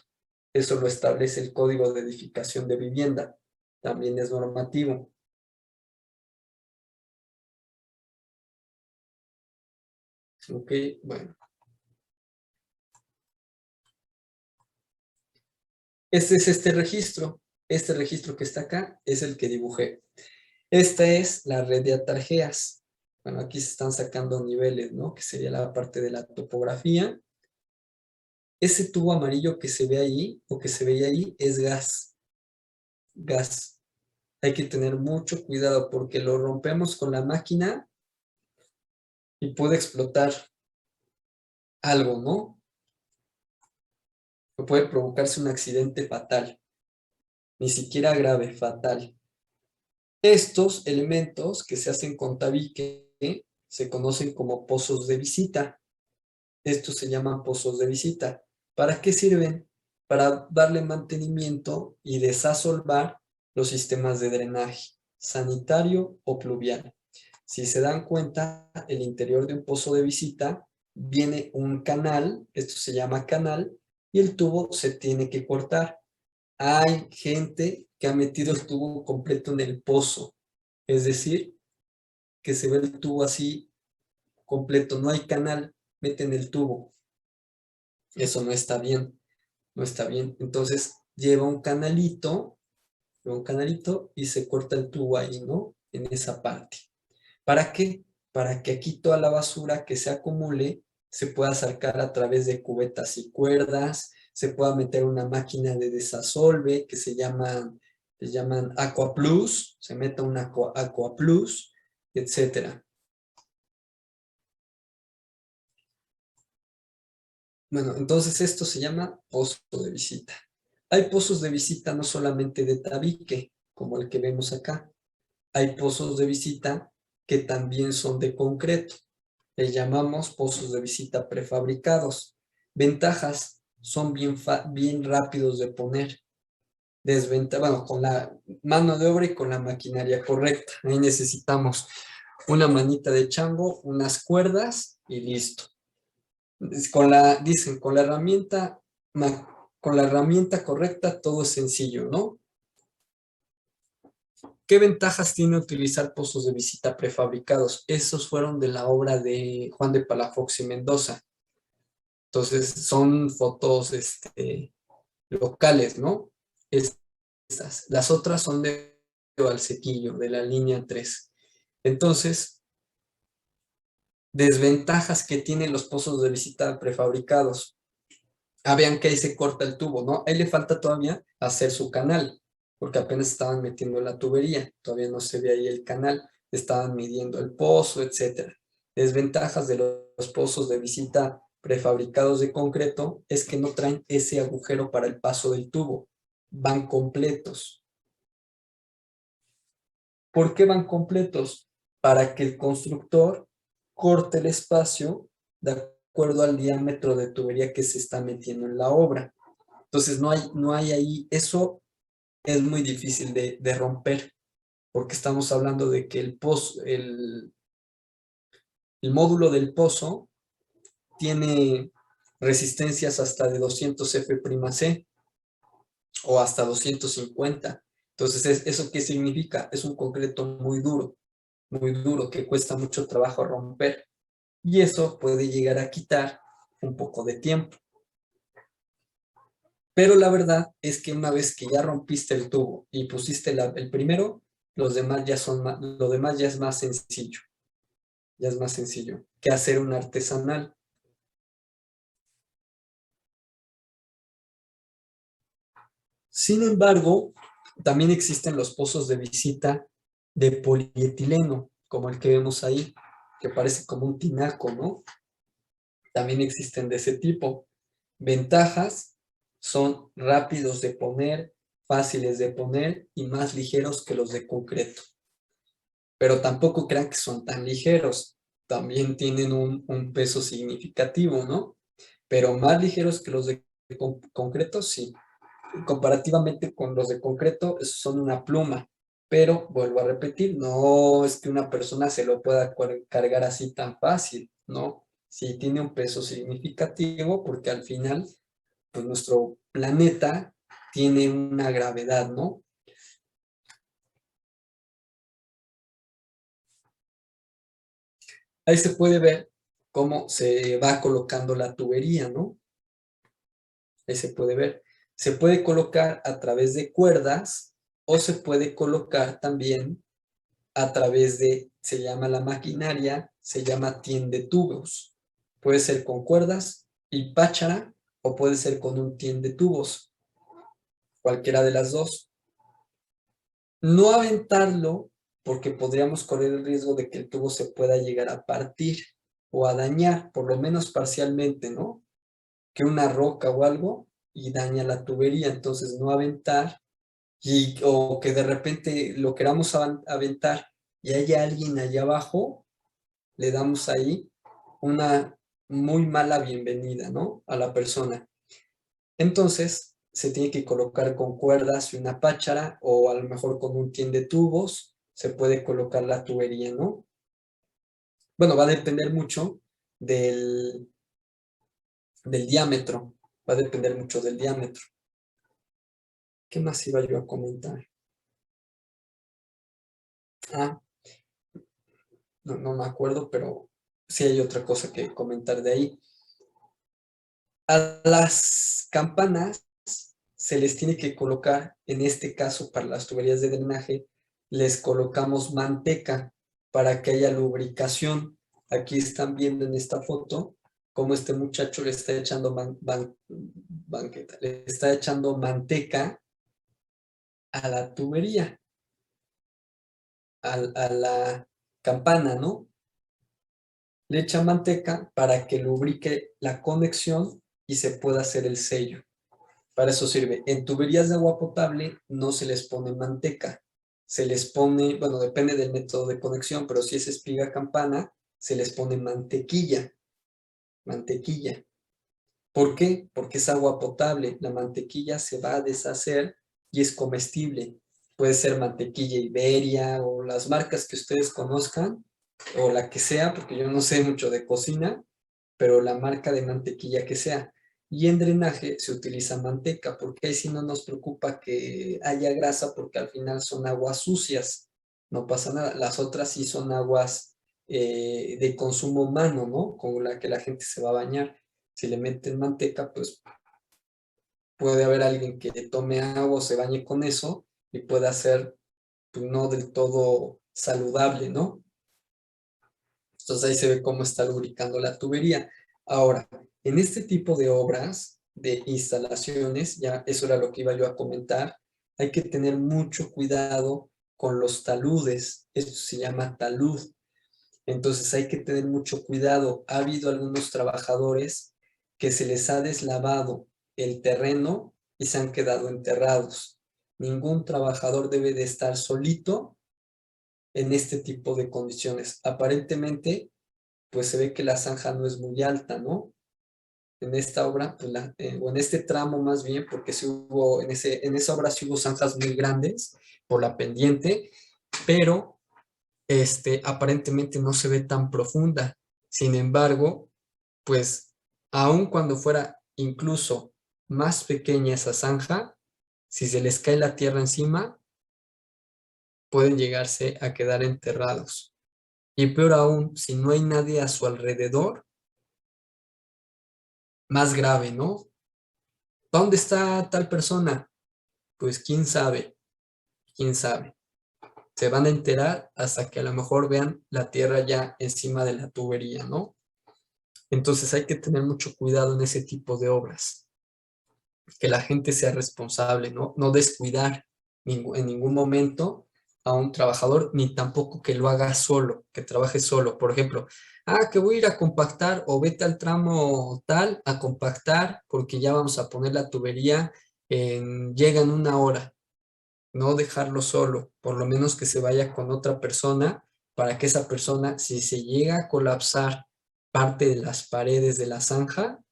Eso lo establece el Código de Edificación de Vivienda. También es normativo. Ok, bueno. Este es este registro. Este registro que está acá es el que dibujé. Esta es la red de atarjeas. Bueno, aquí se están sacando niveles, ¿no? Que sería la parte de la topografía. Ese tubo amarillo que se ve ahí, o que se veía ahí, es gas. Gas. Hay que tener mucho cuidado porque lo rompemos con la máquina y puede explotar algo, ¿no? O puede provocarse un accidente fatal. Ni siquiera grave, fatal. Estos elementos que se hacen con tabique se conocen como pozos de visita. Estos se llaman pozos de visita. ¿Para qué sirven? Para darle mantenimiento y desasolvar los sistemas de drenaje, sanitario o pluvial. Si se dan cuenta, el interior de un pozo de visita viene un canal, esto se llama canal, y el tubo se tiene que cortar. Hay gente que ha metido el tubo completo en el pozo, es decir, que se ve el tubo así completo, no hay canal, meten el tubo. Eso no está bien, no está bien. Entonces lleva un canalito y se corta el tubo ahí, ¿no? En esa parte. ¿Para qué? Para que aquí toda la basura que se acumule se pueda sacar a través de cubetas y cuerdas, se pueda meter una máquina de desasolve que se llaman Aqua Plus, se meta una Aqua Plus, etcétera. Bueno, entonces esto se llama pozo de visita. Hay pozos de visita no solamente de tabique, como el que vemos acá. Hay pozos de visita que también son de concreto. Les llamamos pozos de visita prefabricados. Ventajas, son bien rápidos de poner. Bueno, con la mano de obra y con la maquinaria correcta. Ahí necesitamos una manita de chango, unas cuerdas y listo. Dicen, con la herramienta correcta todo es sencillo, ¿no? ¿Qué ventajas tiene utilizar pozos de visita prefabricados? Esos fueron de la obra de Juan de Palafox y Mendoza. Entonces, son fotos locales, ¿no? Estas. Las otras son de Valsequillo, de la línea 3. Entonces, desventajas que tienen los pozos de visita prefabricados. Vean que ahí se corta el tubo, ¿no? Ahí le falta todavía hacer su canal, porque apenas estaban metiendo la tubería, todavía no se ve ahí el canal, estaban midiendo el pozo, etc. Desventajas de los pozos de visita prefabricados de concreto es que no traen ese agujero para el paso del tubo, van completos. ¿Por qué van completos? Para que el constructor corte el espacio de acuerdo al diámetro de tubería que se está metiendo en la obra. Entonces no hay ahí, eso es muy difícil de romper, porque estamos hablando de que El módulo del pozo tiene resistencias hasta de 200 F'C o hasta 250. Entonces, ¿eso qué significa? Es un concreto muy duro, que cuesta mucho trabajo romper. Y eso puede llegar a quitar un poco de tiempo. Pero la verdad es que una vez que ya rompiste el tubo y pusiste el primero, los demás ya lo demás ya es más sencillo. Ya es más sencillo que hacer un artesanal. Sin embargo, también existen los pozos de visita de polietileno, como el que vemos ahí, que parece como un tinaco, ¿no? También existen de ese tipo. Ventajas: son rápidos de poner, fáciles de poner y más ligeros que los de concreto. Pero tampoco crean que son tan ligeros. También tienen un peso significativo, ¿no? Pero más ligeros que los de concreto, sí. Comparativamente con los de concreto, son una pluma. Pero, vuelvo a repetir, no es que una persona se lo pueda cargar así tan fácil, ¿no? Sí tiene un peso significativo porque al final, pues nuestro planeta tiene una gravedad, ¿no? Ahí se puede ver cómo se va colocando la tubería, ¿no? Ahí se puede ver. Se puede colocar a través de cuerdas o se puede colocar también a través de, se llama la maquinaria, se llama tiendetubos. Puede ser con cuerdas y páchara o puede ser con un tiendetubos, cualquiera de las dos. No aventarlo porque podríamos correr el riesgo de que el tubo se pueda llegar a partir o a dañar, por lo menos parcialmente, ¿no? Que una roca o algo y daña la tubería, entonces no aventar o que de repente lo queramos aventar y haya alguien allá abajo, le damos ahí una muy mala bienvenida, ¿no? A la persona. Entonces, se tiene que colocar con cuerdas y una páchara o a lo mejor con un tiendetubos, se puede colocar la tubería, ¿no? Bueno, va a depender mucho del diámetro, va a depender mucho del diámetro. ¿Qué más iba yo a comentar? No me acuerdo, pero sí hay otra cosa que comentar de ahí. A las campanas se les tiene que colocar, en este caso para las tuberías de drenaje, les colocamos manteca para que haya lubricación. Aquí están viendo en esta foto cómo este muchacho le está echando le está echando manteca a la tubería, a la campana, ¿no? Le echa manteca para que lubrique la conexión y se pueda hacer el sello. Para eso sirve. En tuberías de agua potable no se les pone manteca. Se les pone, bueno, depende del método de conexión, pero si es espiga campana, se les pone mantequilla. Mantequilla. ¿Por qué? Porque es agua potable. La mantequilla se va a deshacer y es comestible. Puede ser mantequilla Iberia o las marcas que ustedes conozcan, o la que sea, porque yo no sé mucho de cocina, pero la marca de mantequilla que sea. Y en drenaje se utiliza manteca, porque ahí sí no nos preocupa que haya grasa, porque al final son aguas sucias, no pasa nada. Las otras sí son aguas de consumo humano, ¿no? Con la que la gente se va a bañar. Si le meten manteca, pues puede haber alguien que tome agua o se bañe con eso y pueda ser, pues, no del todo saludable, ¿no? Entonces ahí se ve cómo está lubricando la tubería. Ahora, en este tipo de obras, de instalaciones, ya eso era lo que iba yo a comentar, hay que tener mucho cuidado con los taludes. Esto se llama talud. Entonces hay que tener mucho cuidado. Ha habido algunos trabajadores que se les ha deslavado el terreno y se han quedado enterrados. Ningún trabajador debe de estar solito en este tipo de condiciones. Aparentemente, pues se ve que la zanja no es muy alta, ¿no? En esta obra, pues o en este tramo más bien, porque sí hubo, en esa obra sí hubo zanjas muy grandes por la pendiente, pero aparentemente no se ve tan profunda. Sin embargo, pues, aun cuando fuera incluso más pequeña esa zanja, si se les cae la tierra encima, pueden llegarse a quedar enterrados. Y peor aún, si no hay nadie a su alrededor, más grave, ¿no? ¿Dónde está tal persona? Pues quién sabe, quién sabe. Se van a enterar hasta que a lo mejor vean la tierra ya encima de la tubería, ¿no? Entonces hay que tener mucho cuidado en ese tipo de obras. Que la gente sea responsable, ¿no? No descuidar en ningún momento a un trabajador, ni tampoco que lo haga solo, que trabaje solo. Por ejemplo, que voy a ir a compactar o vete al tramo tal a compactar porque ya vamos a poner la tubería, llega en 1 hora. No dejarlo solo, por lo menos que se vaya con otra persona para que esa persona, si se llega a colapsar parte de las paredes de la zanja,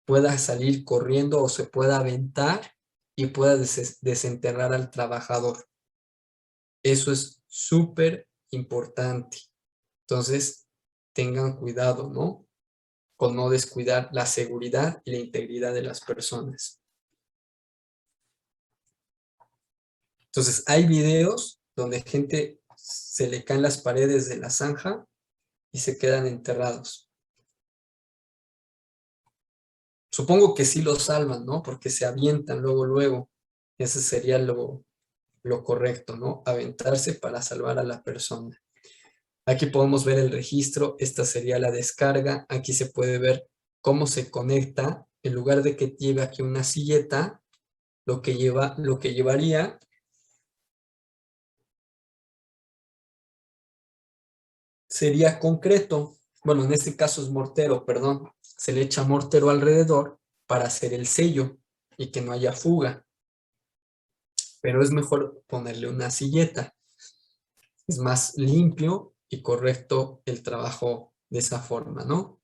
pueda salir corriendo o se pueda aventar y pueda desenterrar al trabajador. Eso es súper importante. Entonces, tengan cuidado, ¿no? Con no descuidar la seguridad y la integridad de las personas. Entonces, hay videos donde gente se le caen las paredes de la zanja y se quedan enterrados. Supongo que sí los salvan, ¿no? Porque se avientan luego. Ese sería lo correcto, ¿no? Aventarse para salvar a la persona. Aquí podemos ver el registro, esta sería la descarga, aquí se puede ver cómo se conecta, en lugar de que lleve aquí una silleta, lo que llevaría sería concreto, bueno, en este caso es mortero, perdón, se le echa mortero alrededor para hacer el sello y que no haya fuga, pero es mejor ponerle una silleta. Es más limpio y correcto el trabajo de esa forma, ¿no?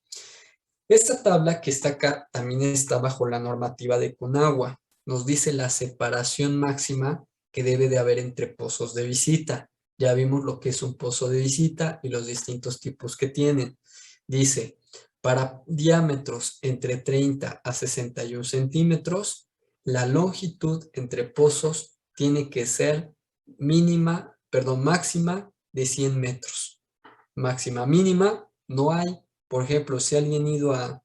Esta tabla que está acá también está bajo la normativa de Conagua. Nos dice la separación máxima que debe de haber entre pozos de visita. Ya vimos lo que es un pozo de visita y los distintos tipos que tienen. Dice, para diámetros entre 30 a 61 centímetros, la longitud entre pozos tiene que ser máxima de 100 metros. Máxima, mínima, no hay. Por ejemplo, si alguien ha ido a,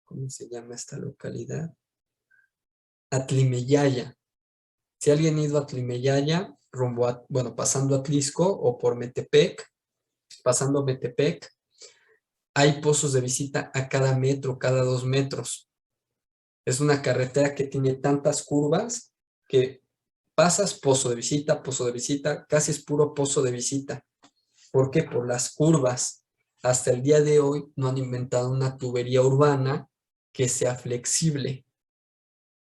¿cómo se llama esta localidad? Atlimeyaya. Si alguien ha ido a Atlimeyaya, pasando a Tlisco o por Metepec, pasando a Metepec, hay pozos de visita a cada metro, cada 2 metros. Es una carretera que tiene tantas curvas que pasas pozo de visita, casi es puro pozo de visita. ¿Por qué? Por las curvas. Hasta el día de hoy no han inventado una tubería urbana que sea flexible.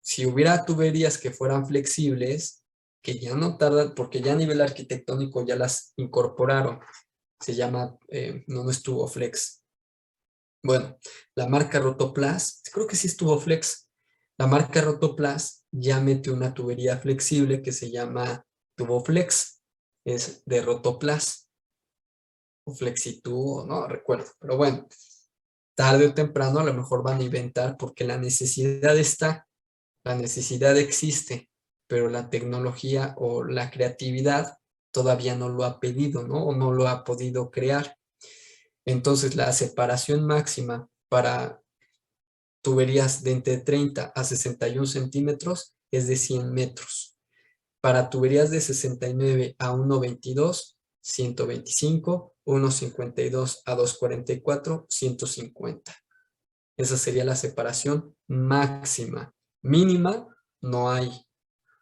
Si hubiera tuberías que fueran flexibles, que ya no tardan, porque ya a nivel arquitectónico ya las incorporaron. Se llama, no estuvo flex. Bueno, la marca Rotoplas, creo que sí estuvo flex. La marca Rotoplas ya mete una tubería flexible que se llama Tuboflex. Es de Rotoplas. O Flexitud, no recuerdo. Pero bueno, tarde o temprano a lo mejor van a inventar porque la necesidad está. La necesidad existe, pero la tecnología o la creatividad todavía no lo ha pedido, ¿no? O no lo ha podido crear. Entonces, la separación máxima para tuberías de entre 30 a 61 centímetros es de 100 metros. Para tuberías de 69 a 1,22, 125, 1,52 a 2,44, 150. Esa sería la separación máxima. Mínima no hay.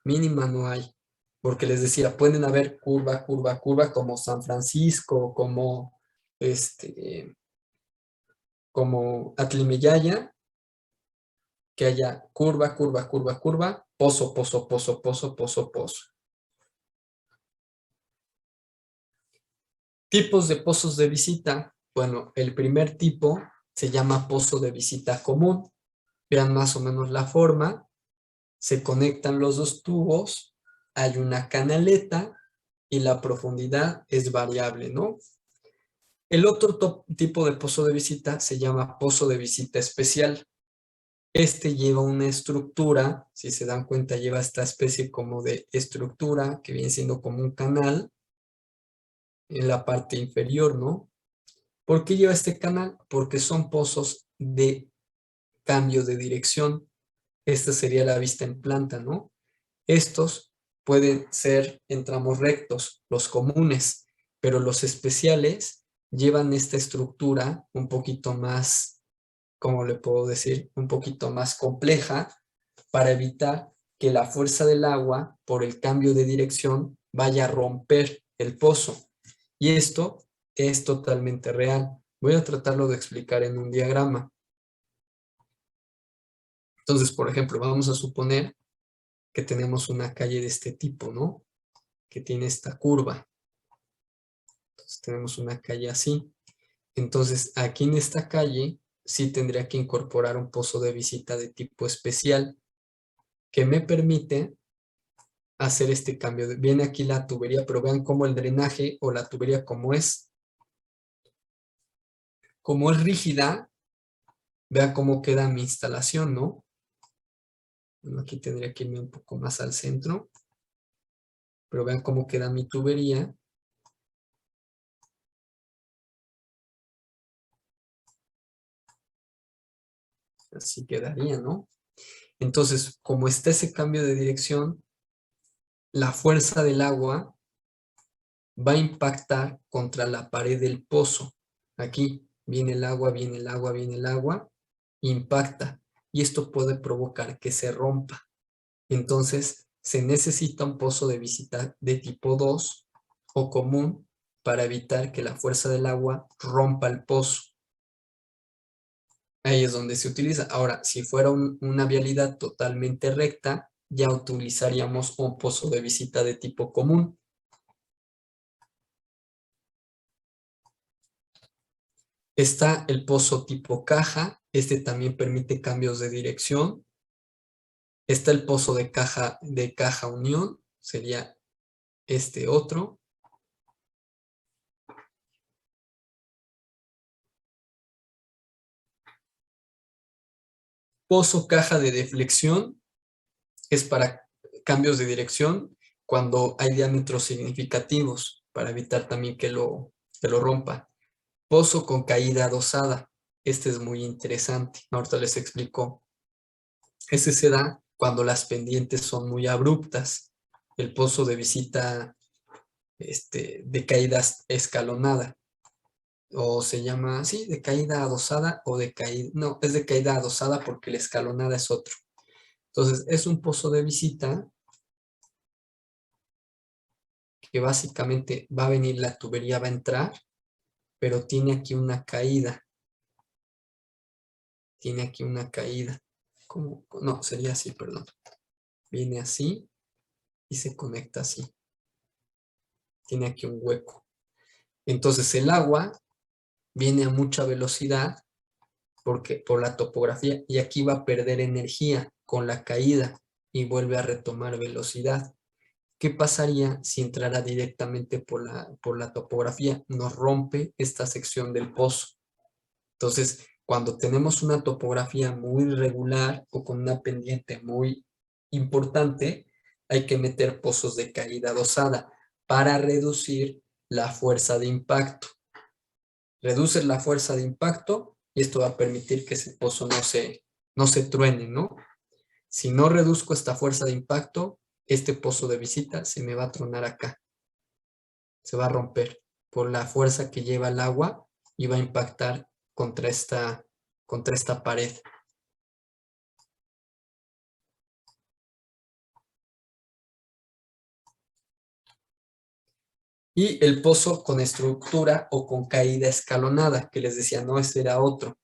Mínima no hay. Porque les decía, pueden haber curva, como San Francisco, como Atlimeyaya, que haya curva, pozo. Tipos de pozos de visita. Bueno, el primer tipo se llama pozo de visita común. Vean más o menos la forma. Se conectan los dos tubos, hay una canaleta y la profundidad es variable, ¿no? El otro tipo de pozo de visita se llama pozo de visita especial. Este lleva una estructura, si se dan cuenta, lleva esta especie como de estructura que viene siendo como un canal en la parte inferior, ¿no? ¿Por qué lleva este canal? Porque son pozos de cambio de dirección. Esta sería la vista en planta, ¿no? Estos pueden ser en tramos rectos, los comunes, pero los especiales llevan esta estructura un poquito más, ¿cómo le puedo decir? Un poquito más compleja para evitar que la fuerza del agua por el cambio de dirección vaya a romper el pozo. Y esto es totalmente real. Voy a tratarlo de explicar en un diagrama. Entonces, por ejemplo, vamos a suponer que tenemos una calle de este tipo, ¿no? Que tiene esta curva. Entonces, tenemos una calle así. Entonces, aquí en esta calle sí tendría que incorporar un pozo de visita de tipo especial que me permite hacer este cambio. Viene aquí la tubería, pero vean cómo el drenaje o la tubería como es rígida, vean cómo queda mi instalación, ¿no? Bueno, aquí tendría que irme un poco más al centro, pero vean cómo queda mi tubería. Así quedaría, ¿no? Entonces, como está ese cambio de dirección, la fuerza del agua va a impactar contra la pared del pozo. Aquí viene el agua, viene el agua, viene el agua, impacta. Y esto puede provocar que se rompa. Entonces, se necesita un pozo de visita de tipo 2 o común para evitar que la fuerza del agua rompa el pozo. Ahí es donde se utiliza. Ahora, si fuera una vialidad totalmente recta, ya utilizaríamos un pozo de visita de tipo común. Está el pozo tipo caja. Este también permite cambios de dirección. Está el pozo de caja unión. Sería este otro. Pozo caja de deflexión es para cambios de dirección cuando hay diámetros significativos, para evitar también que lo rompa. Pozo con caída adosada. Este es muy interesante. Ahorita les explico. Ese se da cuando las pendientes son muy abruptas. El pozo de visita de caída escalonada. O se llama así, de caída adosada o de caída. No, es de caída adosada porque la escalonada es otro. Entonces, es un pozo de visita que básicamente va a venir, la tubería va a entrar, pero tiene aquí una caída. Tiene aquí una caída. ¿Cómo? No, sería así, perdón. Viene así y se conecta así. Tiene aquí un hueco. Entonces el agua viene a mucha velocidad por la topografía y aquí va a perder energía con la caída y vuelve a retomar velocidad. ¿Qué pasaría si entrara directamente por la topografía? Nos rompe esta sección del pozo. Entonces, cuando tenemos una topografía muy irregular o con una pendiente muy importante, hay que meter pozos de caída adosada para reducir la fuerza de impacto. Reduces la fuerza de impacto y esto va a permitir que ese pozo no se truene, ¿no? Si no reduzco esta fuerza de impacto, este pozo de visita se me va a tronar acá. Se va a romper por la fuerza que lleva el agua y va a impactar contra esta pared. Y el pozo con estructura o con caída escalonada, que les decía, no, este era otro.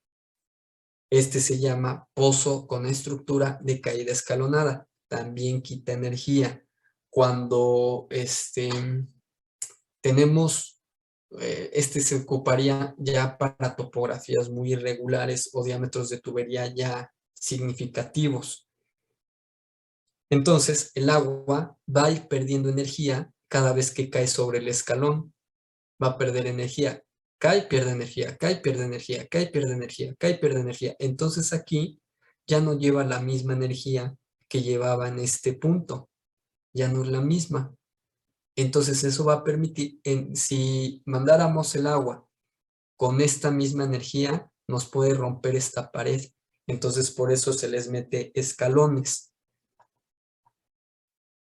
Este se llama pozo con estructura de caída escalonada. También quita energía. Cuando tenemos, se ocuparía ya para topografías muy irregulares o diámetros de tubería ya significativos. Entonces, el agua va a ir perdiendo energía cada vez que cae sobre el escalón. Va a perder energía. cae, pierde energía, cae, pierde energía, cae, pierde energía, cae, pierde energía. Entonces aquí ya no lleva la misma energía que llevaba en este punto. Ya no es la misma. Entonces eso va a permitir, si mandáramos el agua con esta misma energía, nos puede romper esta pared. Entonces por eso se les mete escalones.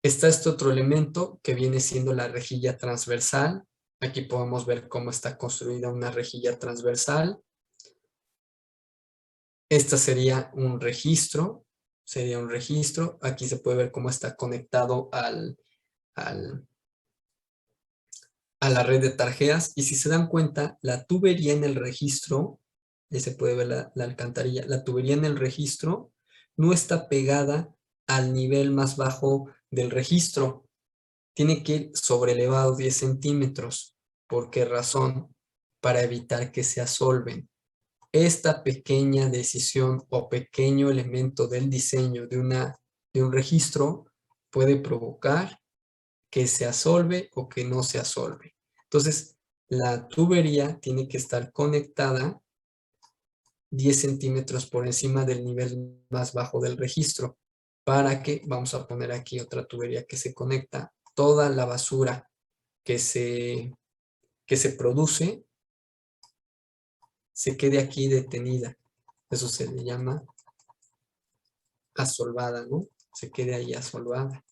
Está este otro elemento que viene siendo la rejilla transversal. Aquí podemos ver cómo está construida una rejilla transversal. Esta sería un registro. Aquí se puede ver cómo está conectado a la red de tarjeas. Y si se dan cuenta, la tubería en el registro, ahí se puede ver la alcantarilla, la tubería en el registro no está pegada al nivel más bajo del registro. Tiene que ir sobrelevado 10 centímetros. ¿Por qué razón? Para evitar que se asolven. Esta pequeña decisión o pequeño elemento del diseño de un registro puede provocar que se asolve o que no se asolve. Entonces, la tubería tiene que estar conectada 10 centímetros por encima del nivel más bajo del registro para que, vamos a poner aquí otra tubería que se conecta, toda la basura que se produce se quede aquí detenida. Eso se le llama asolvada, ¿no? Se quede ahí asolvada.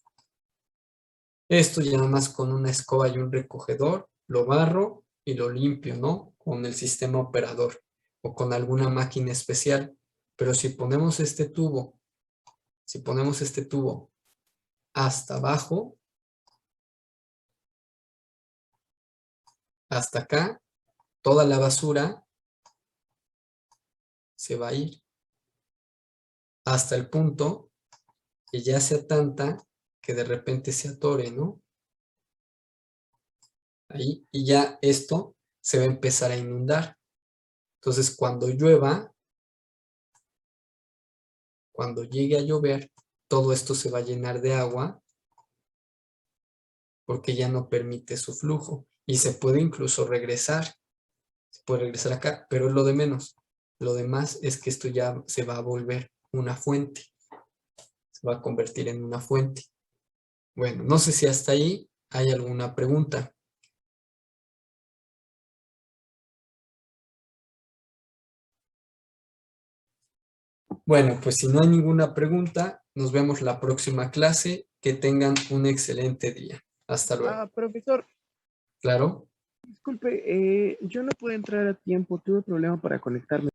Esto ya nada más con una escoba y un recogedor, lo barro y lo limpio, ¿no? Con el sistema operador o con alguna máquina especial. Pero si ponemos este tubo hasta abajo, hasta acá, toda la basura se va a ir hasta el punto que ya sea tanta que de repente se atore, ¿no? Ahí, y ya esto se va a empezar a inundar. Entonces, cuando llueva, cuando llegue a llover, todo esto se va a llenar de agua porque ya no permite su flujo. Y se puede incluso regresar. Se puede regresar acá, pero es lo de menos. Lo demás es que esto ya se va a volver una fuente. Se va a convertir en una fuente. Bueno, no sé si hasta ahí hay alguna pregunta. Bueno, pues si no hay ninguna pregunta, nos vemos la próxima clase. Que tengan un excelente día. Hasta luego. Profesor, ¿Claro? disculpe, yo no pude entrar a tiempo, tuve problema para conectarme.